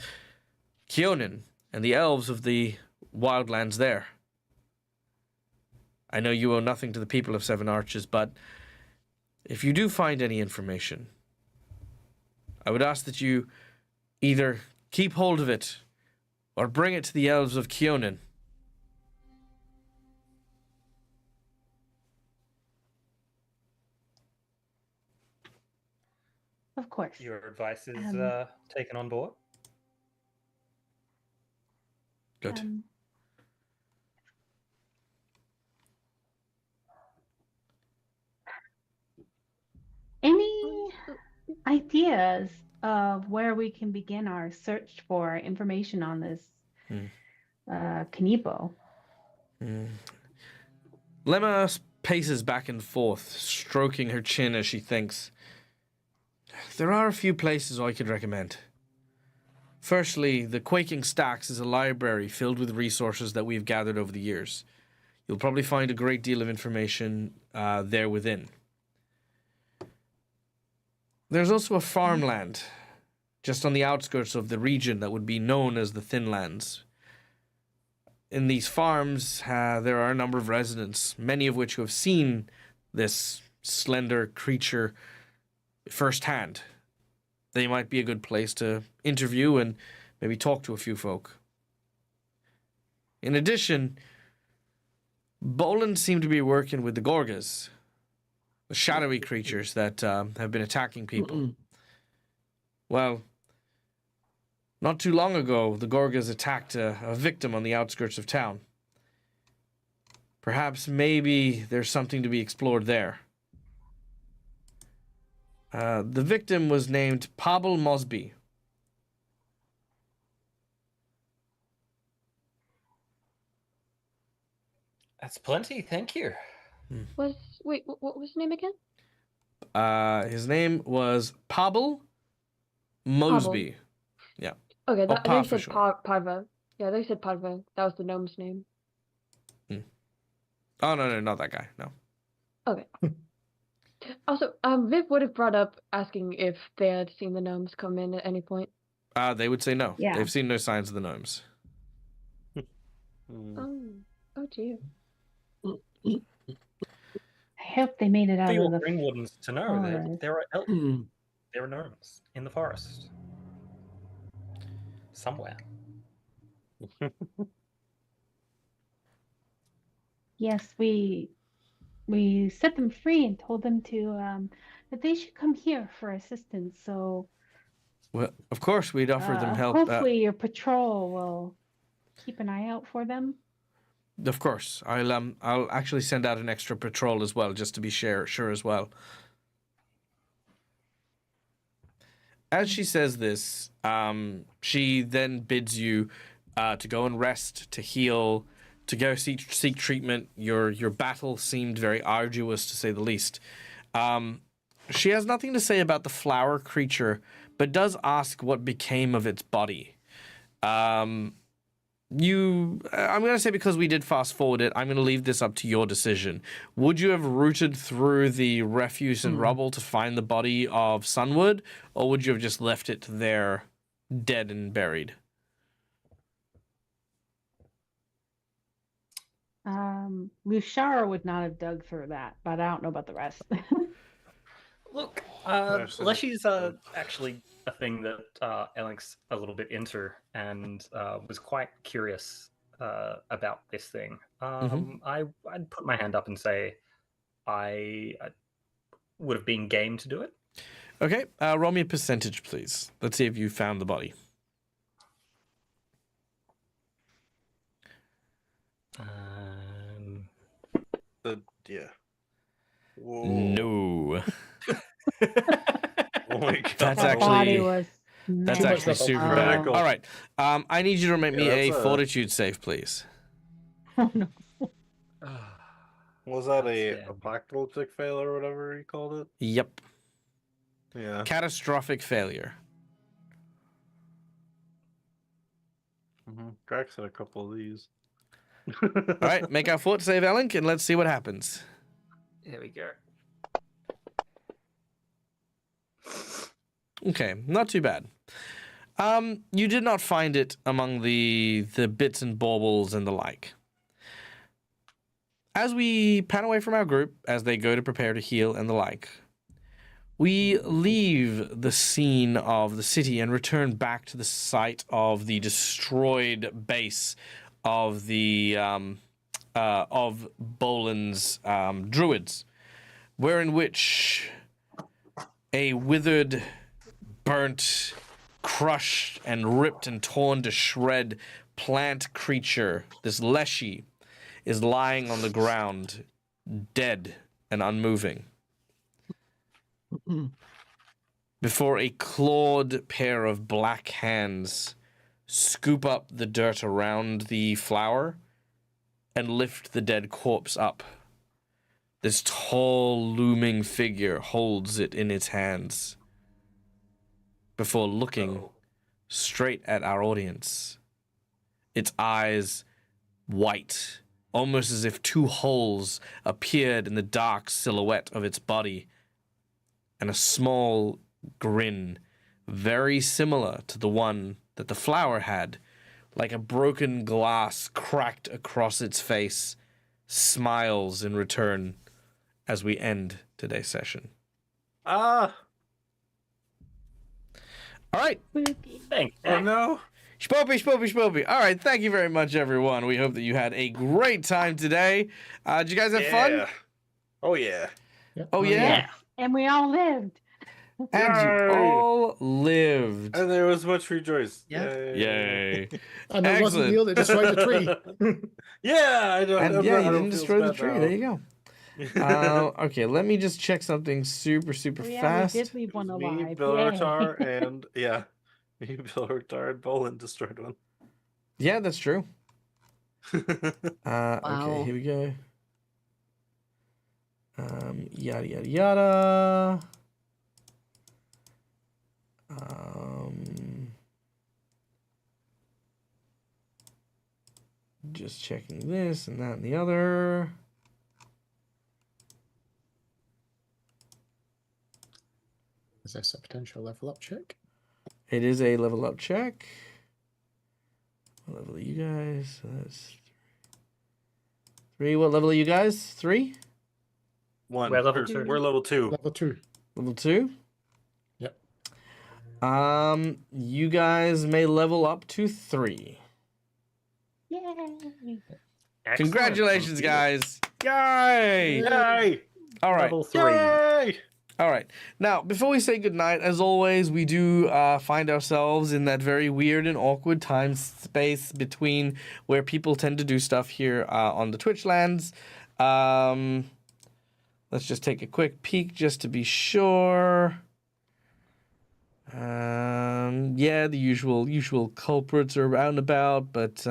Keonin and the elves of the wildlands there. I know you owe nothing to the people of Sevenarches, but if you do find any information, I would ask that you either keep hold of it or bring it to the elves of Keonin. Of course. Your advice is Um, taken on board. Good. Any ideas of where we can begin our search for information on this Kaneepo? Lemma paces back and forth, stroking her chin as she thinks. There are a few places I could recommend. Firstly, the Quaking Stacks is a library filled with resources that we've gathered over the years. You'll probably find a great deal of information there within. There's also a farmland just on the outskirts of the region that would be known as the Thinlands. In these farms, there are a number of residents, many of which who have seen this slender creature firsthand. They might be a good place to interview and maybe talk to a few folk. In addition, Boland seemed to be working with the Gorgas, the shadowy creatures that have been attacking people. Well, not too long ago, the Gorgas attacked a victim on the outskirts of town. Perhaps maybe there's something to be explored there. The victim was named Pavel Mosby. That's plenty, thank you. What was his name again? His name was Pavel Mosby. Yeah. Okay, Oh, I thought you said sure. Parva. Yeah, they said Parva. That was the gnome's name. Oh, no, not that guy. No. Okay. Also, Viv would have brought up asking if they had seen the gnomes come in at any point. They would say no. Yeah. They've seen no signs of the gnomes. Oh dear. I hope they made it For out your of the Green Wardens to know that forest. there are there are gnomes in the forest. Somewhere. Yes, we set them free and told them to that they should come here for assistance. So Well, of course, we'd offer them help. hopefully your patrol will keep an eye out for them. Of course, I'll actually send out an extra patrol as well, just to be sure as well. As she says this, she then bids you to go and rest, to heal, to go seek treatment. Your battle seemed very arduous, to say the least. She has nothing to say about the flower creature, but does ask what became of its body. I'm going to say, because we did fast forward it, I'm going to leave this up to your decision. Would you have rooted through the refuse and rubble to find the body of Sunwood, or would you have just left it there dead and buried? Lushara would not have dug through that, but I don't know about the rest. Look, Actually, Leshy's actually a thing that Elink's a little bit into and was quite curious about this thing. I'd put my hand up and say I would have been game to do it. Okay, roll me a percentage, please. Let's see if you found the body. Yeah. Whoa. No. Oh my god. That's That body actually was that's Too much actually rubble. super bad. Radical. All right, I need you to make me a that's a- fortitude save, please. Oh, no. Was that That's a dead. apocalyptic fail or whatever you called it? Yep, Yeah. catastrophic failure. Drax had a couple of these. All right, make our fort save, Elink, and let's see what happens. Here we go. Okay, not too bad. You did not find it among the bits and baubles and the like. As we pan away from our group, as they go to prepare to heal and the like, we leave the scene of the city and return back to the site of the destroyed base of the of Boland's druids, wherein which a withered, burnt, crushed, and ripped and torn to shred plant creature, this Leshy, is lying on the ground, dead and unmoving. Before a clawed pair of black hands scoop up the dirt around the flower and lift the dead corpse up. This tall, looming figure holds it in its hands before looking straight at our audience. Its eyes white, almost as if two holes appeared in the dark silhouette of its body, and a small grin, very similar to the one that the flower had, like a broken glass cracked across its face, smiles in return as we end today's session. Ah! All right. Thanks. Oh no! Spoopy. All right, thank you very much, everyone. We hope that you had a great time today. Did you guys have fun? Yeah. Oh yeah. Oh, yeah? Yes, and we all lived. And you Yay. all lived. And there was much rejoice. Yeah. Yay. And it wasn't Excellent. Neil that destroyed the tree. Yeah, I don't. And I yeah, you don't didn't feel destroy the bad tree. now. There you go. Okay, let me just check something super Oh, yeah, fast. we did leave one Me, alive. Bill Yay. Rotar, and me, Bill Rotar, and Boland destroyed one. Yeah, that's true. Okay, Wow. here we go. Yada yada yada. Just checking this and that and the other. Is this a potential level up check? It is a level up check. What level are you guys? So that's three. What level are you guys? 3? One. We're level Or, 2. We're level 2. Level 2. Level 2? Yep. You guys may level up to 3. Yay. Excellent. Congratulations, Thank you. guys. Yay! Yay! All right. Level 3. Yay! All right. Now, before we say goodnight, as always, we do find ourselves in that very weird and awkward time space between where people tend to do stuff here on the Twitch lands. Let's just take a quick peek just to be sure. Yeah, the usual culprits are out and about, but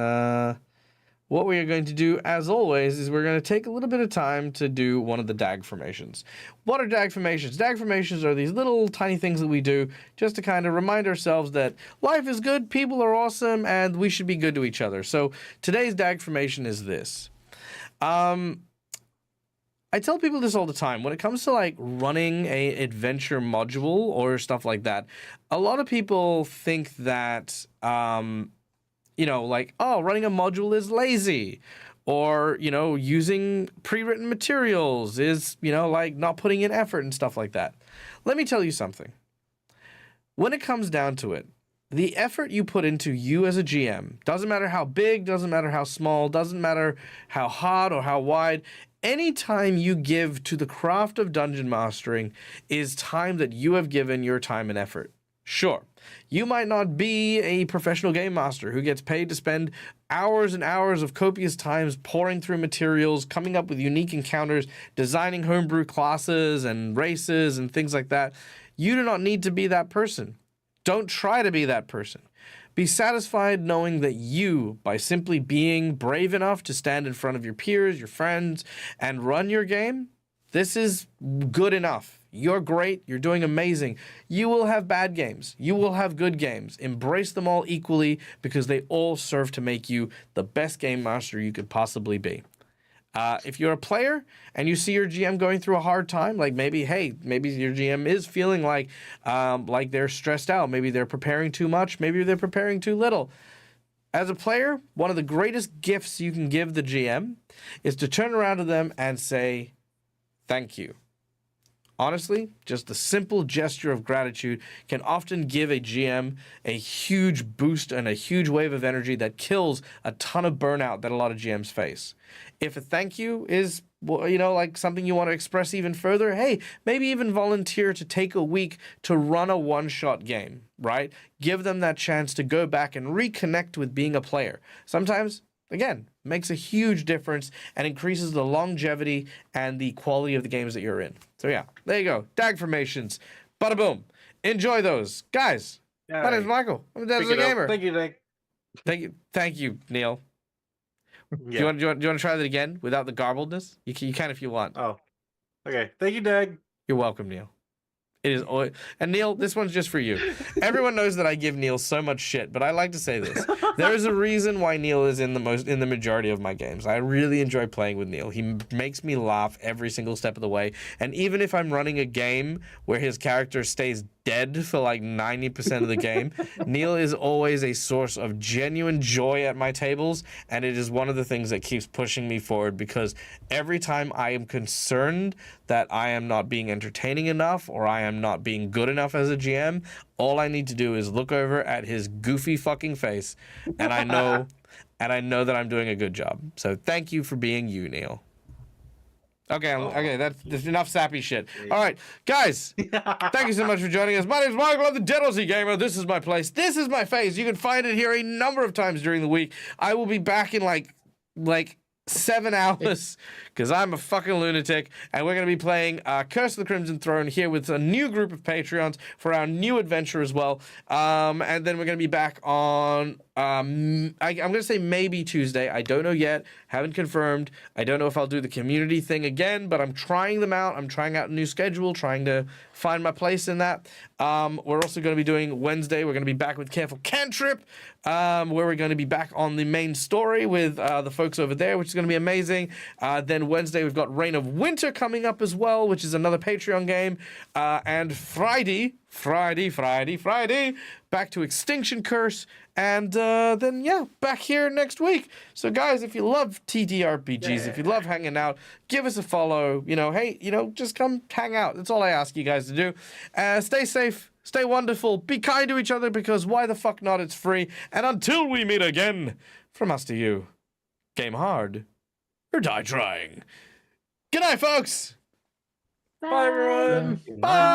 what we are going to do, as always, is we're going to take a little bit of time to do one of the dag formations. What are dag formations? Dag formations are these little tiny things that we do just to kind of remind ourselves that life is good, people are awesome, and we should be good to each other. So today's dag formation is this. I tell people this all the time. When it comes to like running a adventure module or stuff like that, a lot of people think that like, oh, running a module is lazy, or, using pre-written materials is, like not putting in effort and stuff like that. Let me tell you something. When it comes down to it, the effort you put into you as a GM, doesn't matter how big, doesn't matter how small, doesn't matter how hard or how wide, any time you give to the craft of dungeon mastering is time that you have given your time and effort. Sure, you might not be a professional game master who gets paid to spend hours and hours of copious times pouring through materials, coming up with unique encounters, designing homebrew classes and races and things like that. You do not need to be that person. Don't try to be that person. Be satisfied knowing that you, by simply being brave enough to stand in front of your peers, your friends, and run your game, this is good enough. You're great. You're doing amazing. You will have bad games. You will have good games. Embrace them all equally because they all serve to make you the best game master you could possibly be. If you're a player and you see your GM going through a hard time, like maybe your GM is feeling like they're stressed out. Maybe they're preparing too much. Maybe they're preparing too little. As a player, one of the greatest gifts you can give the GM is to turn around to them and say, thank you. Honestly, just the simple gesture of gratitude can often give a GM a huge boost and a huge wave of energy that kills a ton of burnout that a lot of GMs face. If a thank you is, like something you want to express even further, hey, maybe even volunteer to take a week to run a one-shot game, right? Give them that chance to go back and reconnect with being a player. Sometimes, again, makes a huge difference and increases the longevity and the quality of the games that you're in. So yeah, there you go. Dag formations. Bada boom. Enjoy those. Guys, my name's Michael. I'm the Desert Gamer. Thank you, Nick. Thank you, Neil. Yeah. Do you want to try that again without the garbledness? You can if you want. Oh, okay. Thank you, Dag. You're welcome, Neil. It is always, and Neil, this one's just for you. Everyone knows that I give Neil so much shit, but I like to say this. There is a reason why Neil is in the majority of my games. I really enjoy playing with Neil. He makes me laugh every single step of the way. And even if I'm running a game where his character stays dead for like 90% of the game, Neil is always a source of genuine joy at my tables, and it is one of the things that keeps pushing me forward because every time I am concerned that I am not being entertaining enough or I am not being good enough as a GM, all I need to do is look over at his goofy fucking face and I know that I'm doing a good job. So thank you for being you, Neil. Okay, that's enough sappy shit. All right, guys, thank you so much for joining us. My name is Michael. I'm the Dead Aussie Gamer. This is my place. This is my face. You can find it here a number of times during the week. I will be back in like 7 hours because I'm a fucking lunatic, and we're going to be playing Curse of the Crimson Throne here with a new group of Patreons for our new adventure as well. And then we're going to be back on, I'm going to say maybe Tuesday. I don't know yet. Haven't confirmed. I don't know if I'll do the community thing again, but I'm trying them out. I'm trying out a new schedule, trying to find my place in that. We're also going to be doing Wednesday. We're going to be back with Careful Cantrip, where we're going to be back on the main story with the folks over there, which is going to be amazing. Then Wednesday, we've got Reign of Winter coming up as well, which is another Patreon game. And Friday, back to Extinction Curse. And then, yeah, back here next week. So, guys, if you love TTRPGs, if you love hanging out, give us a follow. Hey, just come hang out. That's all I ask you guys to do. Stay safe. Stay wonderful. Be kind to each other because why the fuck not? It's free. And until we meet again, from us to you, game hard or die trying. Good night, folks. Bye. Bye, everyone. Bye.